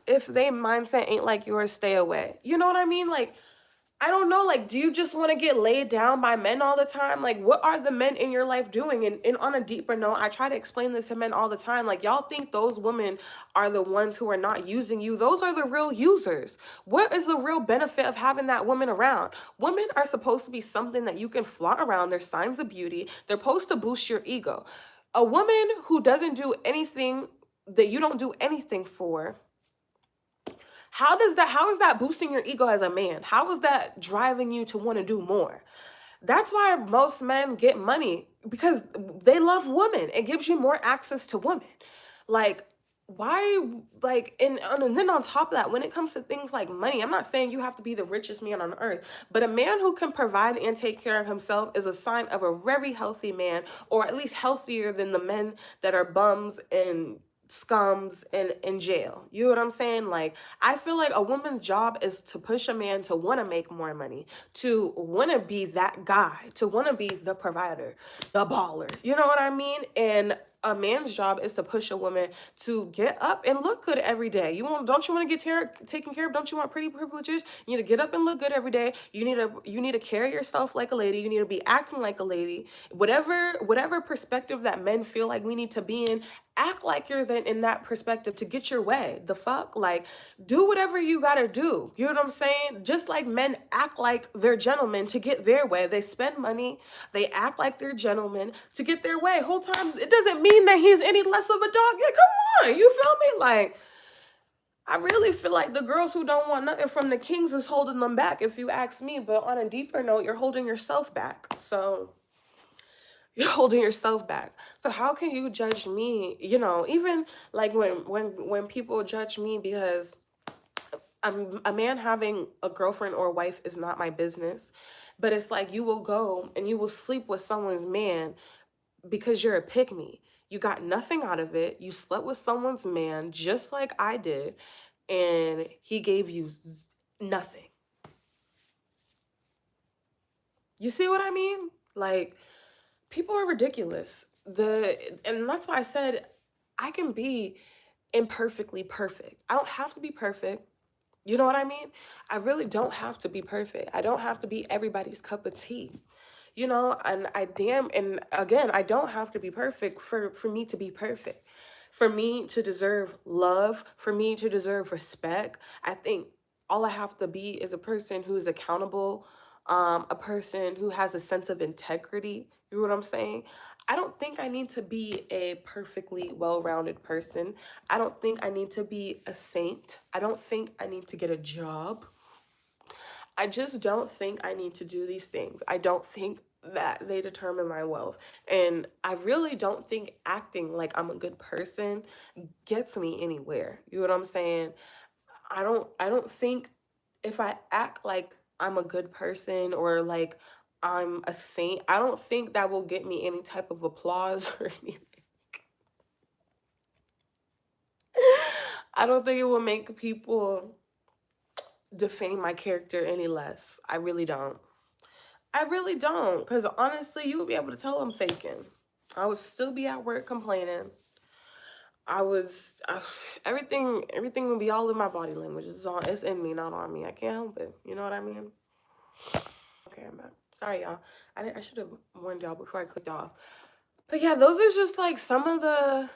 If they mindset ain't like yours, stay away. You know what I mean? Like, I don't know. Like, do you just want to get laid down by men all the time? Like, what are the men in your life doing? And on a deeper note, I try to explain this to men all the time. Like, y'all think those women are the ones who are not using you. Those are the real users. What is the real benefit of having that woman around? Women are supposed to be something that you can flaunt around. They're signs of beauty. They're supposed to boost your ego. A woman who doesn't do anything that you don't do anything for, how is that boosting your ego as a man? How is that driving you to want to do more? That's why most men get money, because they love women. It gives you more access to women. Like, why, and then on top of that, when it comes to things like money, I'm not saying you have to be the richest man on earth, but a man who can provide and take care of himself is a sign of a very healthy man, or at least healthier than the men that are bums and scums and in jail. You know what I'm saying? Like, I feel like a woman's job is to push a man to want to make more money, to want to be that guy, to want to be the provider, the baller. You know what I mean? And a man's job is to push a woman to get up and look good every day. Don't you want to get taken care of? Don't you want pretty privileges? You need to get up and look good every day. You need to carry yourself like a lady. You need to be acting like a lady. Whatever perspective that men feel like we need to be in, act like you're then in that perspective to get your way. The fuck? Like, do whatever you gotta do. You know what I'm saying? Just like men act like they're gentlemen to get their way. They spend money, they act like they're gentlemen to get their way. Whole time, it doesn't mean that he's any less of a dog. Yeah, come on, you feel me? Like, I really feel like the girls who don't want nothing from the kings is holding them back, if you ask me. But on a deeper note, you're holding yourself back. So you're holding yourself back. So how can you judge me? Even like when people judge me because a man having a girlfriend or a wife is not my business. But it's like, you will go and you will sleep with someone's man because you're a pick me. You got nothing out of it. You slept with someone's man just like I did, and he gave you nothing. You see what I mean? Like, people are ridiculous. And that's why I said I can be imperfectly perfect. I don't have to be perfect. You know what I mean? I really don't have to be perfect. I don't have to be everybody's cup of tea. And again, I don't have to be perfect for me to be perfect. For me to deserve love, for me to deserve respect. I think all I have to be is a person who is accountable, a person who has a sense of integrity. You know what I'm saying? I don't think I need to be a perfectly well-rounded person. I don't think I need to be a saint. I don't think I need to get a job. I just don't think I need to do these things. I don't think that they determine my wealth. And I really don't think acting like I'm a good person gets me anywhere. You know what I'm saying? I don't think if I act like I'm a good person, or like I'm a saint. I don't think that will get me any type of applause or anything. I don't think it will make people defame my character any less. I really don't. I really don't. Because honestly, you would be able to tell I'm faking. I would still be at work complaining. I was everything would be all in my body language. It's in me, not on me. I can't help it. You know what I mean? Okay, I'm back. Sorry, y'all. I should have warned y'all before I clicked off. But yeah, those are just like some of the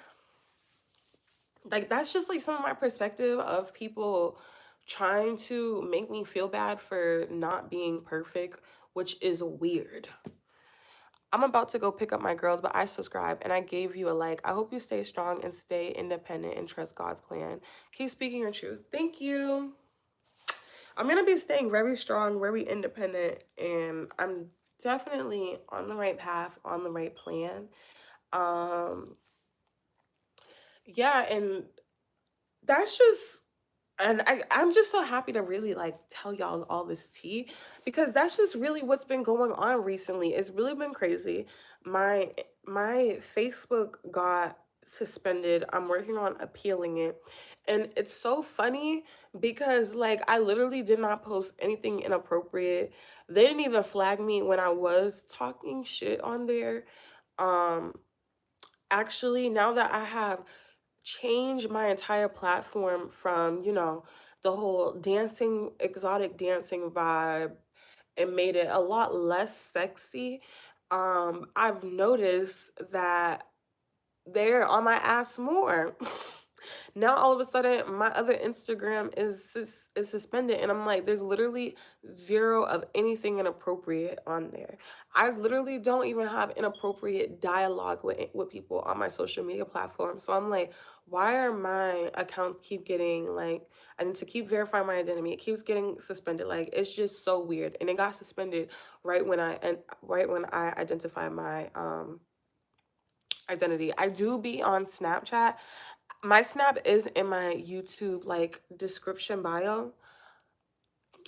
like that's just like some of my perspective of people trying to make me feel bad for not being perfect, which is weird. I'm about to go pick up my girls, but I subscribe and I gave you a like. I hope you stay strong and stay independent and trust God's plan. Keep speaking your truth. Thank you. I'm going to be staying very strong, very independent, and I'm definitely on the right path, on the right plan. Um yeah, and that's just and I'm just so happy to really like tell y'all all this tea because that's just really what's been going on recently. It's really been crazy. My Facebook got suspended. I'm working on appealing it. And it's so funny because like I literally did not post anything inappropriate. They didn't even flag me when I was talking shit on there. Um Actually, now that I have change my entire platform from, the whole dancing, exotic dancing vibe and made it a lot less sexy. I've noticed that they're on my ass more. Now all of a sudden my other Instagram is suspended and I'm like there's literally zero of anything inappropriate on there. I literally don't even have inappropriate dialogue with people on my social media platform. So I'm like why are my accounts keep getting like I need to keep verifying my identity. It keeps getting suspended. Like it's just so weird. And it got suspended right when I identify my identity. I do be on Snapchat. My Snap is in my YouTube like description bio.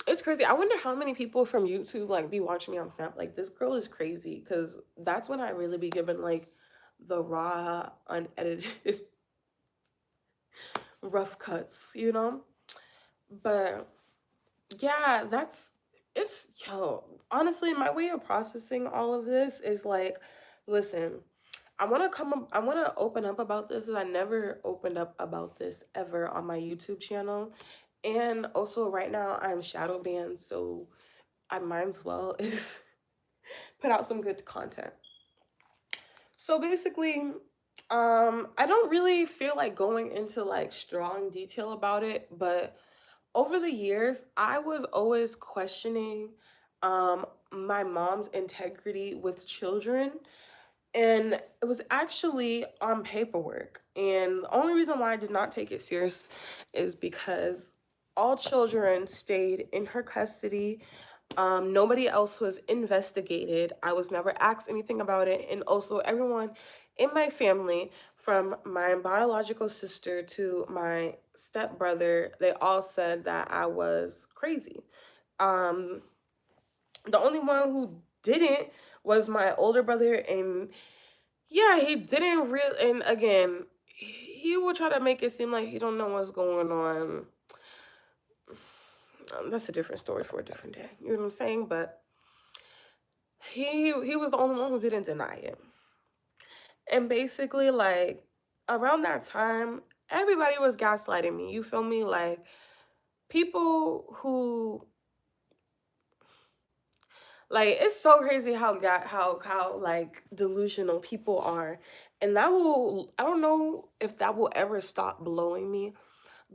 It's crazy. I wonder how many people from YouTube like be watching me on Snap. Like this girl is crazy because that's when I really be given like the raw, unedited, rough cuts, you know? But yeah, it's yo. Honestly, my way of processing all of this is like, listen, I want to open up about this as I never opened up about this ever on my YouTube channel. And also right now I'm shadow banned, so I might as well is put out some good content. So basically, I don't really feel like going into like strong detail about it, but over the years, I was always questioning my mom's integrity with children. And it was actually on paperwork. And the only reason why I did not take it serious is because all children stayed in her custody. Nobody else was investigated. I was never asked anything about it. And also, everyone in my family, from my biological sister to my stepbrother, they all said that I was crazy. Um, the only one who didn't was my older brother, and yeah, he didn't really. And again, he will try to make it seem like he don't know what's going on. That's a different story for a different day. You know what I'm saying? But he was the only one who didn't deny it. And basically, like around that time, everybody was gaslighting me. You feel me? Like people who like it's so crazy how like delusional people are. And that will I don't know if that will ever stop blowing me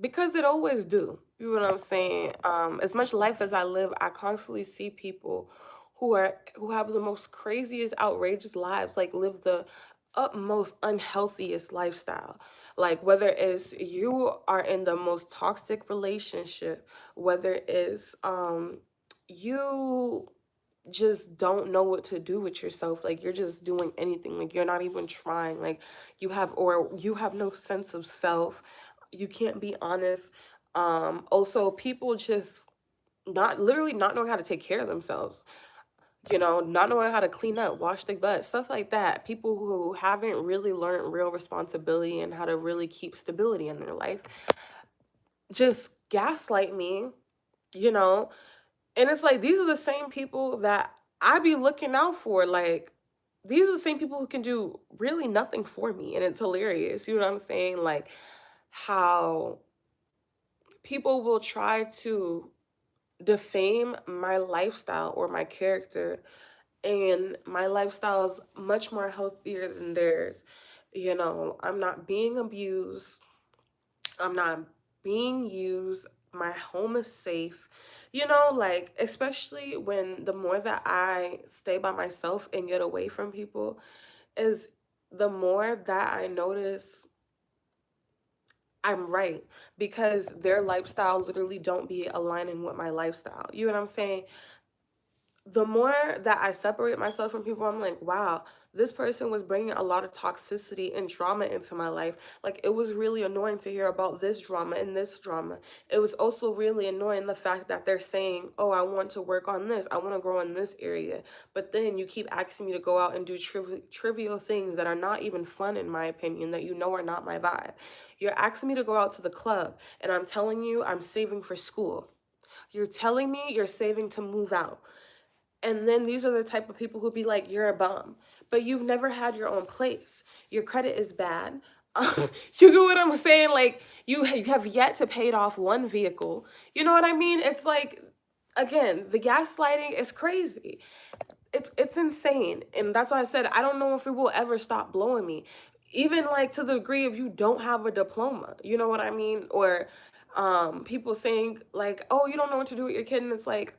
because it always do. You know what I'm saying? As much life as I live, I constantly see people who have the most craziest, outrageous lives, like live the utmost unhealthiest lifestyle. Like whether it's you are in the most toxic relationship, whether it's you just don't know what to do with yourself, like you're just doing anything, like you're not even trying, like you have no sense of self, you can't be honest. Also people just not literally not knowing how to take care of themselves. not knowing how to clean up, wash their butt, stuff like that. People who haven't really learned real responsibility and how to really keep stability in their life just gaslight me, you know? And it's like, these are the same people that I be looking out for. Like, these are the same people who can do really nothing for me. And it's hilarious. You know what I'm saying? Like, how people will try to defame my lifestyle or my character, and my lifestyle is much more healthier than theirs. I'm not being abused, I'm not being used, my home is safe. Like, especially when the more that I stay by myself and get away from people, is the more that I notice I'm right, because their lifestyle literally don't be aligning with my lifestyle. You know what I'm saying? The more that I separate myself from people, I'm like, wow, this person was bringing a lot of toxicity and drama into my life. Like, it was really annoying to hear about this drama and this drama. It was also really annoying the fact that they're saying, oh, I want to work on this, I want to grow in this area. But then you keep asking me to go out and do trivial things that are not even fun, in my opinion, that are not my vibe. You're asking me to go out to the club, and I'm telling you I'm saving for school. You're telling me you're saving to move out. And then these are the type of people who be like, you're a bum, but you've never had your own place. Your credit is bad. You get what I'm saying? Like, you have yet to pay off one vehicle. You know what I mean? It's like, again, the gaslighting is crazy. It's insane. And that's why I said I don't know if it will ever stop blowing me. Even like to the degree of you don't have a diploma. You know what I mean? Or people saying like, "Oh, you don't know what to do with your kid." And it's like,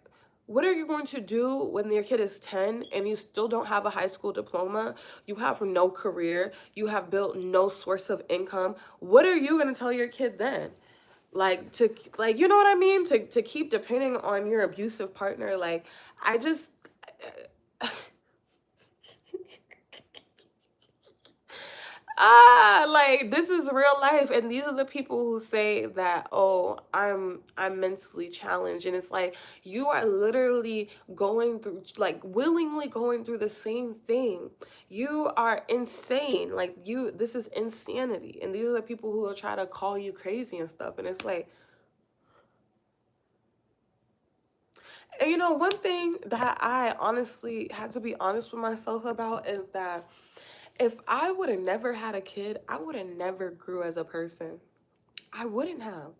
what are you going to do when your kid is 10 and you still don't have a high school diploma? You have no career, you have built no source of income. What are you going to tell your kid then? Like, you know what I mean? To keep depending on your abusive partner. Like, I just like, this is real life, and these are the people who say that, oh, I'm mentally challenged. And it's like, you are literally going through, like, willingly going through the same thing. You are insane. Like, this is insanity. And these are the people who will try to call you crazy and stuff. And it's like, and one thing that I honestly had to be honest with myself about is that if I would have never had a kid, I would have never grew as a person. I wouldn't have.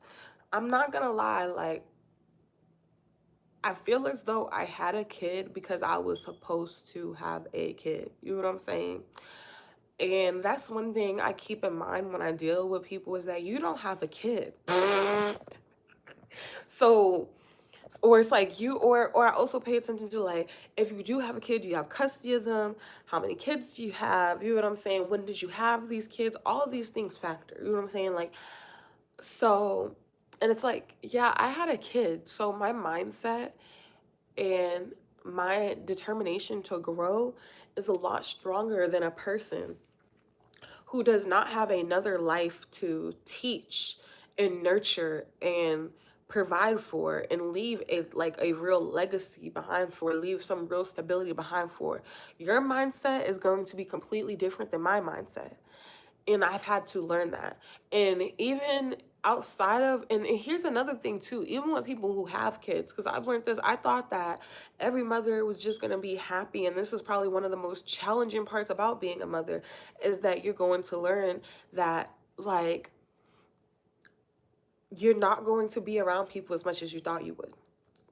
I'm not gonna lie, like, I feel as though I had a kid because I was supposed to have a kid. You know what I'm saying? And that's one thing I keep in mind when I deal with people, is that you don't have a kid. So, or it's like or I also pay attention to, like, if you do have a kid, do you have custody of them? How many kids do you have? You know what I'm saying? When did you have these kids? All of these things factor. You know what I'm saying? Like, so, and it's like, yeah, I had a kid. So my mindset and my determination to grow is a lot stronger than a person who does not have another life to teach and nurture and provide for and leave a real legacy behind for, leave some real stability behind for. Your mindset is going to be completely different than my mindset, and I've had to learn that. And even outside of, and here's another thing too, even with people who have kids, because I've learned this, I thought that every mother was just going to be happy. And this is probably one of the most challenging parts about being a mother, is that you're going to learn that, like, you're not going to be around people as much as you thought you would.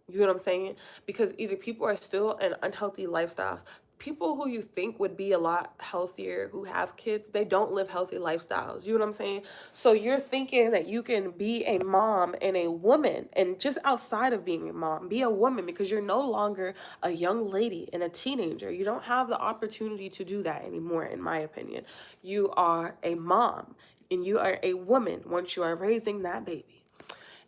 You know what I'm saying? Because either people are still in unhealthy lifestyles. People who you think would be a lot healthier who have kids, they don't live healthy lifestyles. You know what I'm saying? So you're thinking that you can be a mom and a woman, and just outside of being a mom, be a woman, because you're no longer a young lady and a teenager. You don't have the opportunity to do that anymore, in my opinion. You are a mom and you are a woman once you are raising that baby.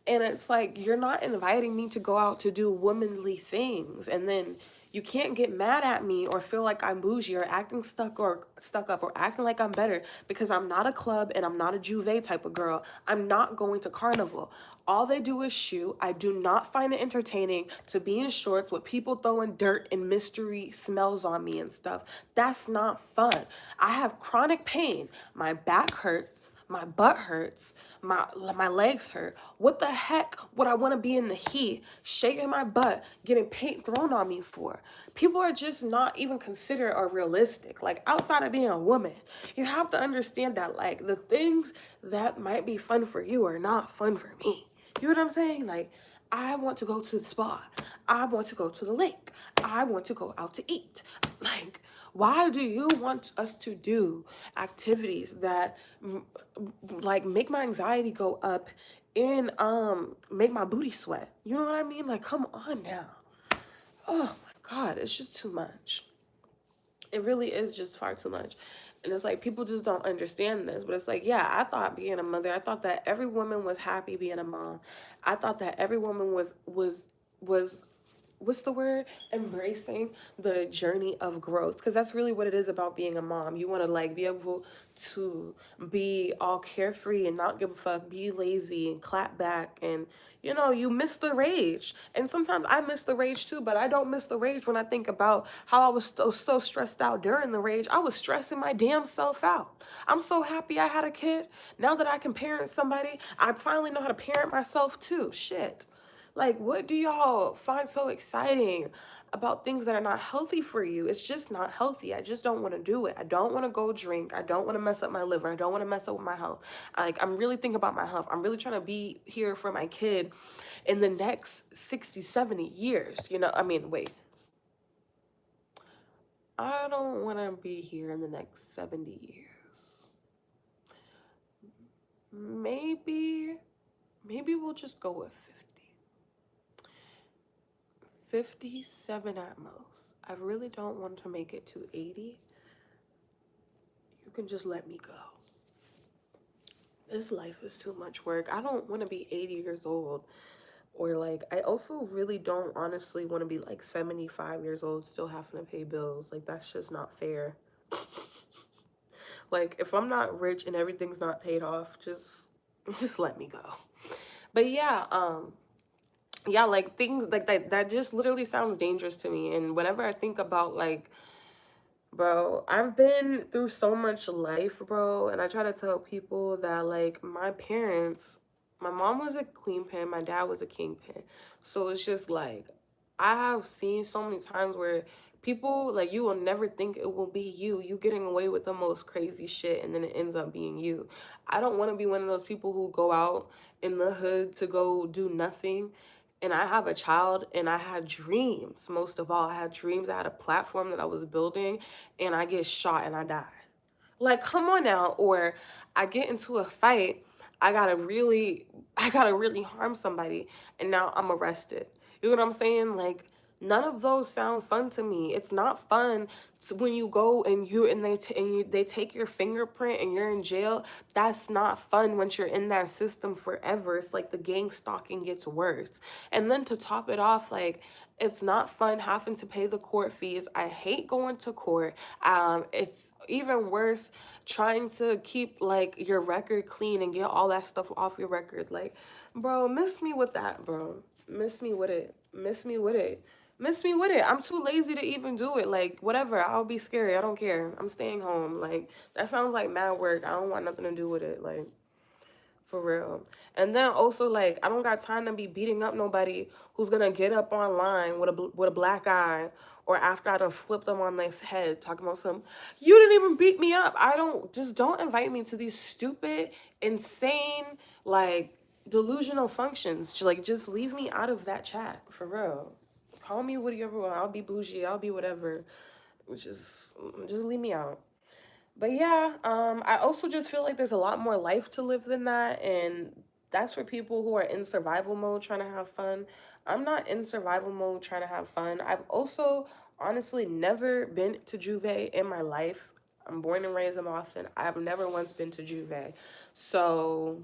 And it's like, you're not inviting me to go out to do womanly things. And then You can't get mad at me or feel like I'm bougie or acting stuck up or acting like I'm better because I'm not a club and I'm not a Juve type of girl. I'm not going to carnival. All they do is shoot. I do not find it entertaining to be in shorts with people throwing dirt and mystery smells on me and stuff. That's not fun. I have chronic pain. My back hurts. My butt hurts, my legs hurt. What the heck would I want to be in the heat, shaking my butt, getting paint thrown on me for? People are just not even considerate or realistic. Like, outside of being a woman, you have to understand that, like, the things that might be fun for you are not fun for me. You know what I'm saying? Like, I want to go to the spa. I want to go to the lake. I want to go out to eat. Like, why do you want us to do activities that like make my anxiety go up and make my booty sweat? You know what I mean? Like, come on now. Oh my God, it's just too much. It really is just far too much. And it's like people just don't understand this. But it's like, yeah, I thought being a mother, I thought that every woman was happy being a mom. I thought that every woman was what's the word, embracing the journey of growth, because that's really what it is about being a mom. You want to like be able to be all carefree and not give a fuck, be lazy and clap back, and you know, you miss the rage. And sometimes I miss the rage too, but I don't miss the rage when I think about how I was so stressed out during the rage. I was stressing my damn self out. I'm so happy I had a kid. Now that I can parent somebody, I finally know how to parent myself too. Shit. Like, what do y'all find so exciting about things that are not healthy for you? It's just not healthy. I just don't want to do it. I don't want to go drink. I don't want to mess up my liver. I don't want to mess up with my health. Like, I'm really thinking about my health. I'm really trying to be here for my kid in the next 60, 70 years. You know, I mean, wait. I don't want to be here in the next 70 years. Maybe we'll just go with 50. 57 at most. I really don't want to make it to 80. You can just let me go. This life is too much work. I don't want to be 80 years old. Or like, I also really don't honestly want to be like 75 years old still having to pay bills. Like, that's just not fair. Like, if I'm not rich and everything's not paid off, just let me go. But yeah, like things like that just literally sounds dangerous to me. And whenever I think about like, bro, I've been through so much life, bro, and I try to tell people that like my parents, my mom was a queen pin, my dad was a king pin. So it's just like I have seen so many times where people like you will never think it will be you getting away with the most crazy shit and then it ends up being you. I don't want to be one of those people who go out in the hood to go do nothing. And I have a child and I had dreams. Most of all, I had dreams. I had a platform that I was building and I get shot and I die. Like, come on now. Or I get into a fight, I gotta really harm somebody and now I'm arrested. You know what I'm saying? Like, none of those sound fun to me. It's not fun when you go and they take your fingerprint and you're in jail. That's not fun once you're in that system forever. It's like the gang stalking gets worse. And then to top it off, like, it's not fun having to pay the court fees. I hate going to court. It's even worse trying to keep like your record clean and get all that stuff off your record. Like, bro, miss me with that, bro. Miss me with it. Miss me with it. Miss me with it. I'm too lazy to even do it. Like, whatever. I'll be scary. I don't care. I'm staying home. Like, that sounds like mad work. I don't want nothing to do with it. Like, for real. And then also, like, I don't got time to be beating up nobody who's gonna get up online with a black eye, or after I done flipped them on their head talking about some, you didn't even beat me up. Don't invite me to these stupid, insane, like, delusional functions. Just leave me out of that chat, for real. Call me whatever, I'll be bougie, I'll be whatever. Just leave me out. But yeah, I also just feel like there's a lot more life to live than that, and that's for people who are in survival mode trying to have fun. I'm not in survival mode trying to have fun. I've also honestly never been to Juve in my life. I'm born and raised in Boston. I've never once been to Juve. So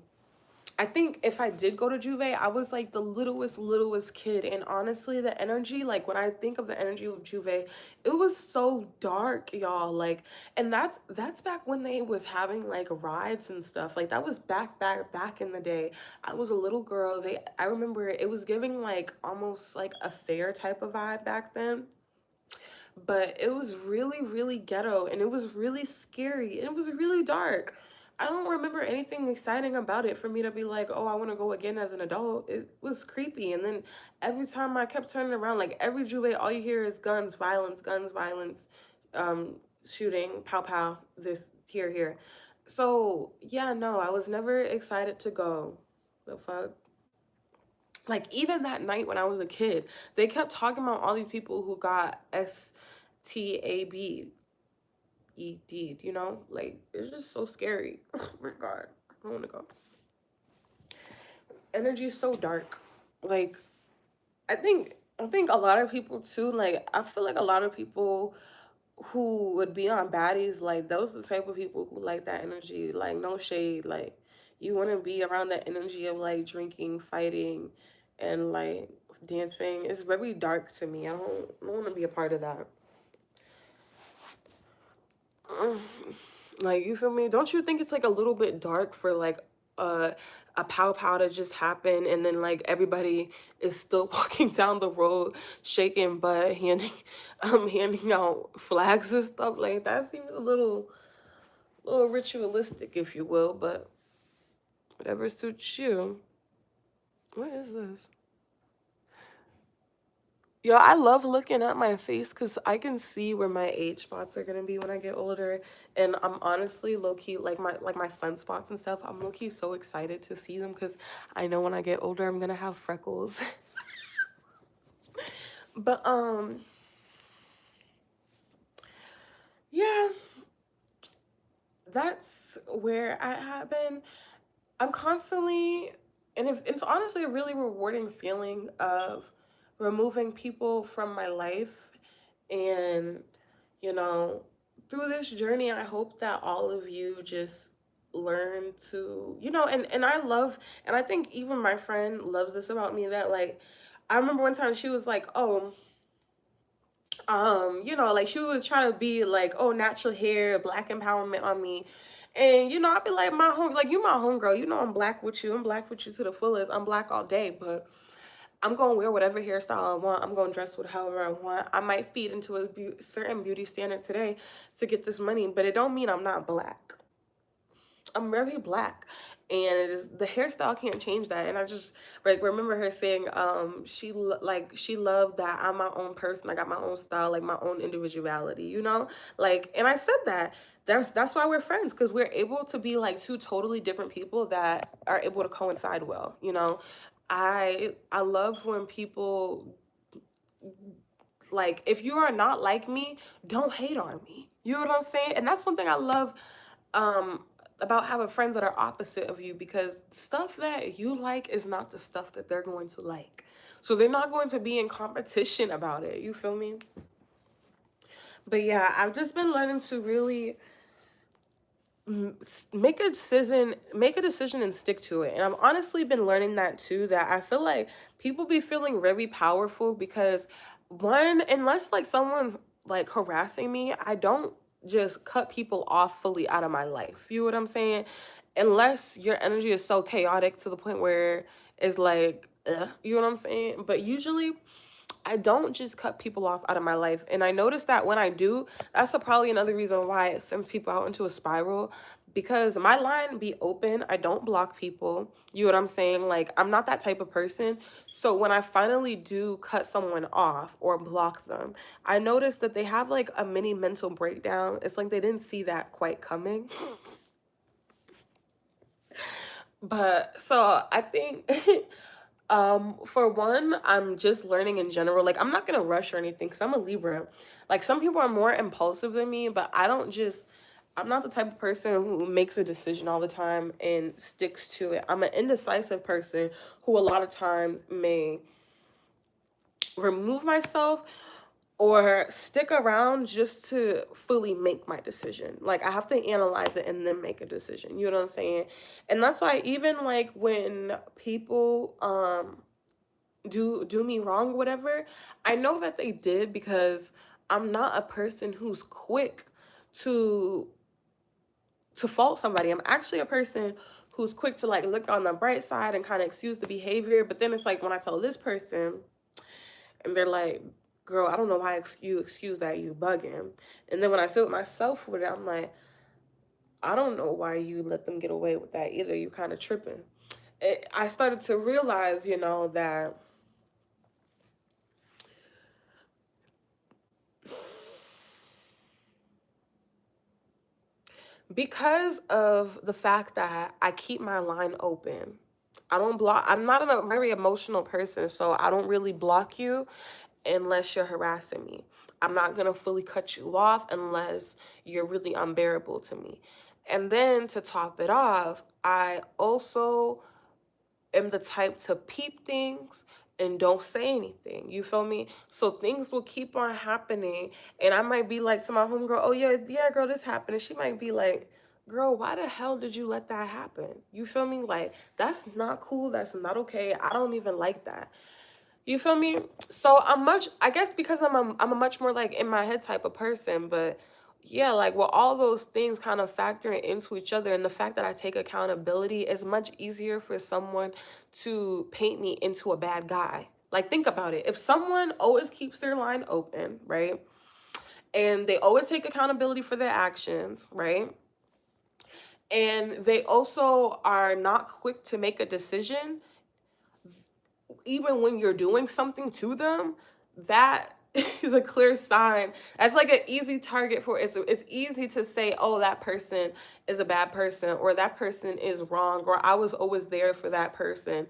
I think if I did go to Juve, I was like the littlest kid. And honestly, the energy, like when I think of the energy of Juve, it was so dark, y'all. Like, and that's back when they was having like rides and stuff. Like that was back in the day. I was a little girl. I remember it was giving like almost like a fair type of vibe back then, but it was really ghetto, and it was really scary, and it was really dark. I don't remember anything exciting about it for me to be like, oh, I want to go again as an adult. It was creepy. And then every time I kept turning around, like every Juve, all you hear is guns, violence, um, shooting, pow pow, this, here. So yeah, no, I was never excited to go. The fuck? Like even that night when I was a kid, they kept talking about all these people who got STAB, you know? Like it's just so scary. Oh my God. I don't want to go. Energy is so dark. Like I think a lot of people too, like I feel like a lot of people who would be on baddies, like those are the type of people who like that energy. Like no shade. Like you want to be around that energy of like drinking, fighting, and like dancing. It's very dark to me. I don't want to be a part of that. Mm. Like you feel me? Don't you think it's like a little bit dark for like a a pow pow to just happen, and then like everybody is still walking down the road shaking butt, handing out flags and stuff. Like that seems a little ritualistic, if you will, but whatever suits you. What is this? Yo, I love looking at my face because I can see where my age spots are gonna be when I get older. And I'm honestly low key like my sunspots and stuff. I'm low key so excited to see them because I know when I get older I'm gonna have freckles. But yeah, that's where I have been. I'm constantly, and if it's honestly a really rewarding feeling of removing people from my life. And, you know, through this journey, I hope that all of you just learn to, and I love, and I think even my friend loves this about me that, like, I remember one time she was like, oh, like she was trying to be like, oh, natural hair, black empowerment on me. And I'd be like, you my homegirl, I'm black with you. I'm black with you to the fullest. I'm black all day, but I'm gonna wear whatever hairstyle I want. I'm gonna dress with however I want. I might feed into a certain beauty standard today to get this money, but it don't mean I'm not black. I'm very black, and it is the hairstyle can't change that. And I just like remember her saying, she loved that I'm my own person. I got my own style, like my own individuality. Like, and I said that. That's why we're friends, because we're able to be like two totally different people that are able to coincide well. I love when people, like, if you are not like me, don't hate on me. You know what I'm saying? And that's one thing I love um about having friends that are opposite of you, because stuff that you like is not the stuff that they're going to like. So they're not going to be in competition about it. You feel me? But yeah, I've just been learning to really make a decision and stick to it. And I've honestly been learning that too, that I feel like people be feeling very powerful because, one, unless like someone's like harassing me, I don't just cut people off fully out of my life. You know what I'm saying? Unless your energy is so chaotic to the point where it's like, ugh, you know what I'm saying? But usually I don't just cut people off out of my life. And I noticed that when I do, probably another reason why it sends people out into a spiral, because my line be open. I don't block people. You know what I'm saying? Like, I'm not that type of person. So when I finally do cut someone off or block them, I notice that they have like a mini mental breakdown. It's like they didn't see that quite coming. But so I think for one, I'm just learning in general. Like, I'm not gonna rush or anything because I'm a Libra. Like, some people are more impulsive than me, but I'm not the type of person who makes a decision all the time and sticks to it. I'm an indecisive person who a lot of times may remove myself or stick around just to fully make my decision. Like I have to analyze it and then make a decision. You know what I'm saying? And that's why even like when people do me wrong, whatever, I know that they did because I'm not a person who's quick to fault somebody. I'm actually a person who's quick to like look on the bright side and kind of excuse the behavior. But then it's like when I tell this person and they're like, girl, I don't know why you excuse that, you bugging. And then when I sit with myself with it, I'm like, I don't know why you let them get away with that either. You kind of tripping. I started to realize, that because of the fact that I keep my line open, I don't block. I'm not a very emotional person, so I don't really block you unless you're harassing me. I'm not gonna fully cut you off unless you're really unbearable to me. And then to top it off, I also am the type to peep things and don't say anything. You feel me? So things will keep on happening. And I might be like to my homegirl, oh yeah, yeah, girl, this happened. And she might be like, girl, why the hell did you let that happen? You feel me? Like, that's not cool. That's not okay. I don't even like that. You feel me? So I guess because I'm a much more like in my head type of person, but yeah, like well, all those things kind of factoring into each other, and the fact that I take accountability is much easier for someone to paint me into a bad guy. Like think about it. If someone always keeps their line open, right? And they always take accountability for their actions, right? And they also are not quick to make a decision, even when you're doing something to them, that is a clear sign. That's like an easy target for it's easy to say, oh, that person is a bad person, or that person is wrong, or I was always there for that person.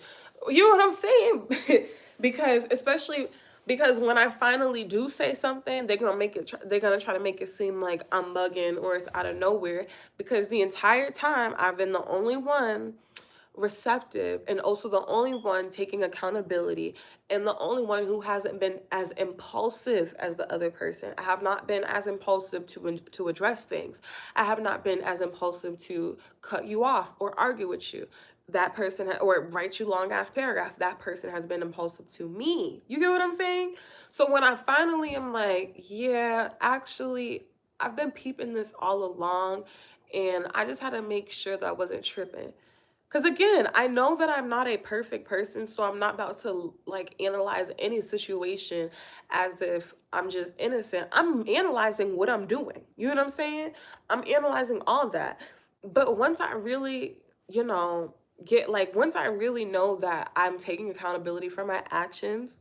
You know what I'm saying? Because especially because when I finally do say something, they're gonna try to make it seem like I'm bugging or it's out of nowhere, because the entire time I've been the only one receptive and also the only one taking accountability and the only one who hasn't been as impulsive as the other person. I have not been as impulsive to address things. I have not been as impulsive to cut you off or argue with you. That person or write you long ass paragraph. That person has been impulsive to me. You get what I'm saying? So when I finally am like, yeah, actually I've been peeping this all along, and I just had to make sure that I wasn't tripping. Because again, I know that I'm not a perfect person, so I'm not about to like analyze any situation as if I'm just innocent. I'm analyzing what I'm doing. You know what I'm saying? I'm analyzing all that. But once I really, once I really know that I'm taking accountability for my actions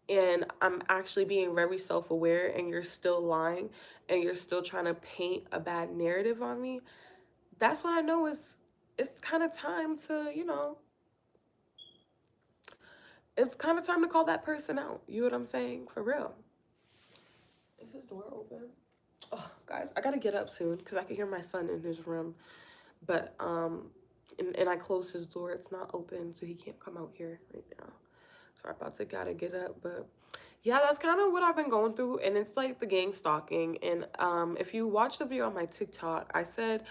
and I'm actually being very self aware, and you're still lying and you're still trying to paint a bad narrative on me, that's when I know it's kind of time to, it's kind of time to call that person out. You know what I'm saying? For real. Is his door open? Oh, guys, I gotta get up soon because I can hear my son in his room. But and I closed his door. It's not open, so he can't come out here right now. So I'm about to gotta get up, but yeah, that's kind of what I've been going through, and it's like the gang stalking. And if you watch the video on my TikTok, I said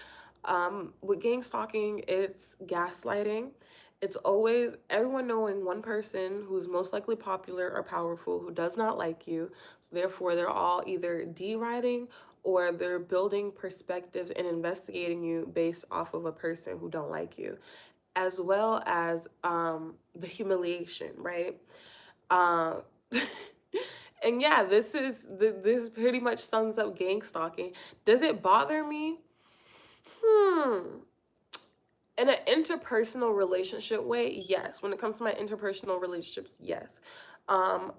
with gang stalking, it's gaslighting. It's always everyone knowing one person who's most likely popular or powerful who does not like you. So therefore, they're all either deriding or they're building perspectives and investigating you based off of a person who don't like you, as well as the humiliation, right? Uh, and yeah, this pretty much sums up gang stalking. Does it bother me? Hmm. In an interpersonal relationship way, yes. When it comes to my interpersonal relationships, yes.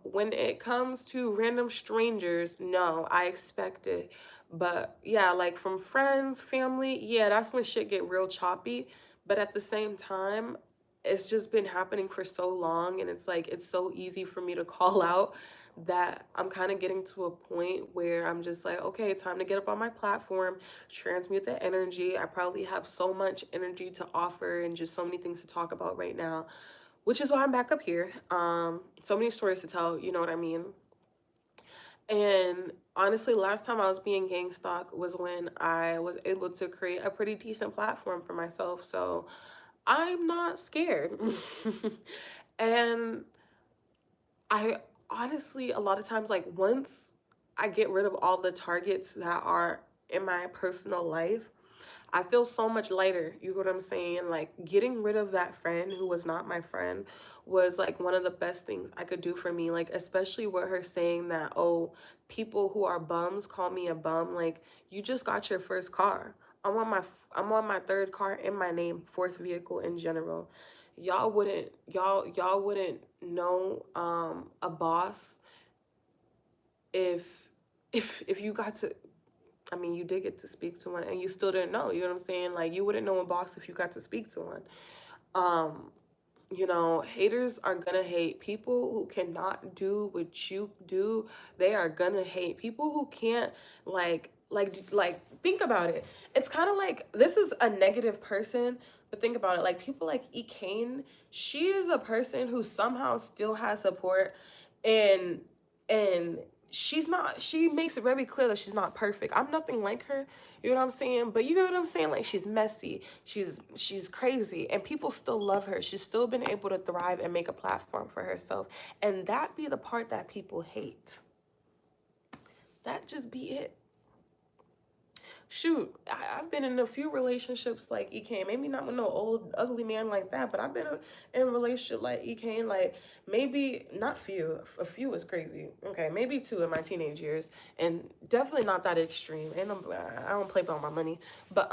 When it comes to random strangers, no, I expect it. But yeah, like from friends, family, yeah, that's when shit get real choppy. But at the same time, it's just been happening for so long, and it's like it's so easy for me to call out that I'm kind of getting to a point where I'm just like, okay, time to get up on my platform, transmute the energy. I probably have so much energy to offer and just so many things to talk about right now, which is why I'm back up here. So many stories to tell, you know what I mean? And honestly, last time I was being gang stalked was when I was able to create a pretty decent platform for myself. So I'm not scared. And I honestly, a lot of times, like once I get rid of all the targets that are in my personal life, I feel so much lighter. You know what I'm saying? Like getting rid of that friend who was not my friend was like one of the best things I could do for me. Like especially with her saying that, oh, people who are bums call me a bum. Like you just got your first car. I'm on my third car in my name, fourth vehicle in general. Y'all wouldn't know a boss if if you got to, I mean, you did get to speak to one and you still didn't know. You know what I'm saying? Like, you wouldn't know a boss if you got to speak to one. Um, you know, haters are gonna hate. People who cannot do what you do, they are gonna hate. People who can't, think about it. It's kind of like, this is a negative person, but think about it. Like, people like E. Kane, she is a person who somehow still has support, and and she makes it very clear that she's not perfect. I'm nothing like her, you know what I'm saying? But you know what I'm saying? Like she's messy, she's crazy, and people still love her. She's still been able to thrive and make a platform for herself. And that be the part that people hate. That just be it. Shoot, I've been in a few relationships like EK. Maybe not with no old ugly man like that, but I've been in a relationship like EK. Like maybe not few. A few is crazy. Okay, maybe two in my teenage years, and definitely not that extreme. And I don't play about my money, but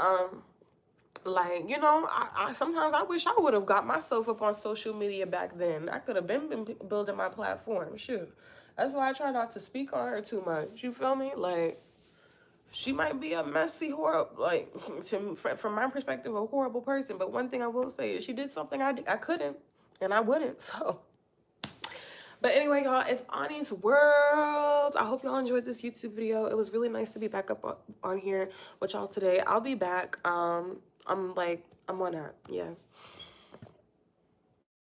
like you know, I sometimes I wish I would have got myself up on social media back then. I could have been building my platform. Shoot, that's why I try not to speak on her too much. You feel me? Like she might be a messy, horrible, like from my perspective, a horrible person. But one thing I will say is she did something I couldn't, and I wouldn't. So, but anyway, y'all, it's Ani's World. I hope y'all enjoyed this YouTube video. It was really nice to be back up on here with y'all today. I'll be back. I'm on that, yeah.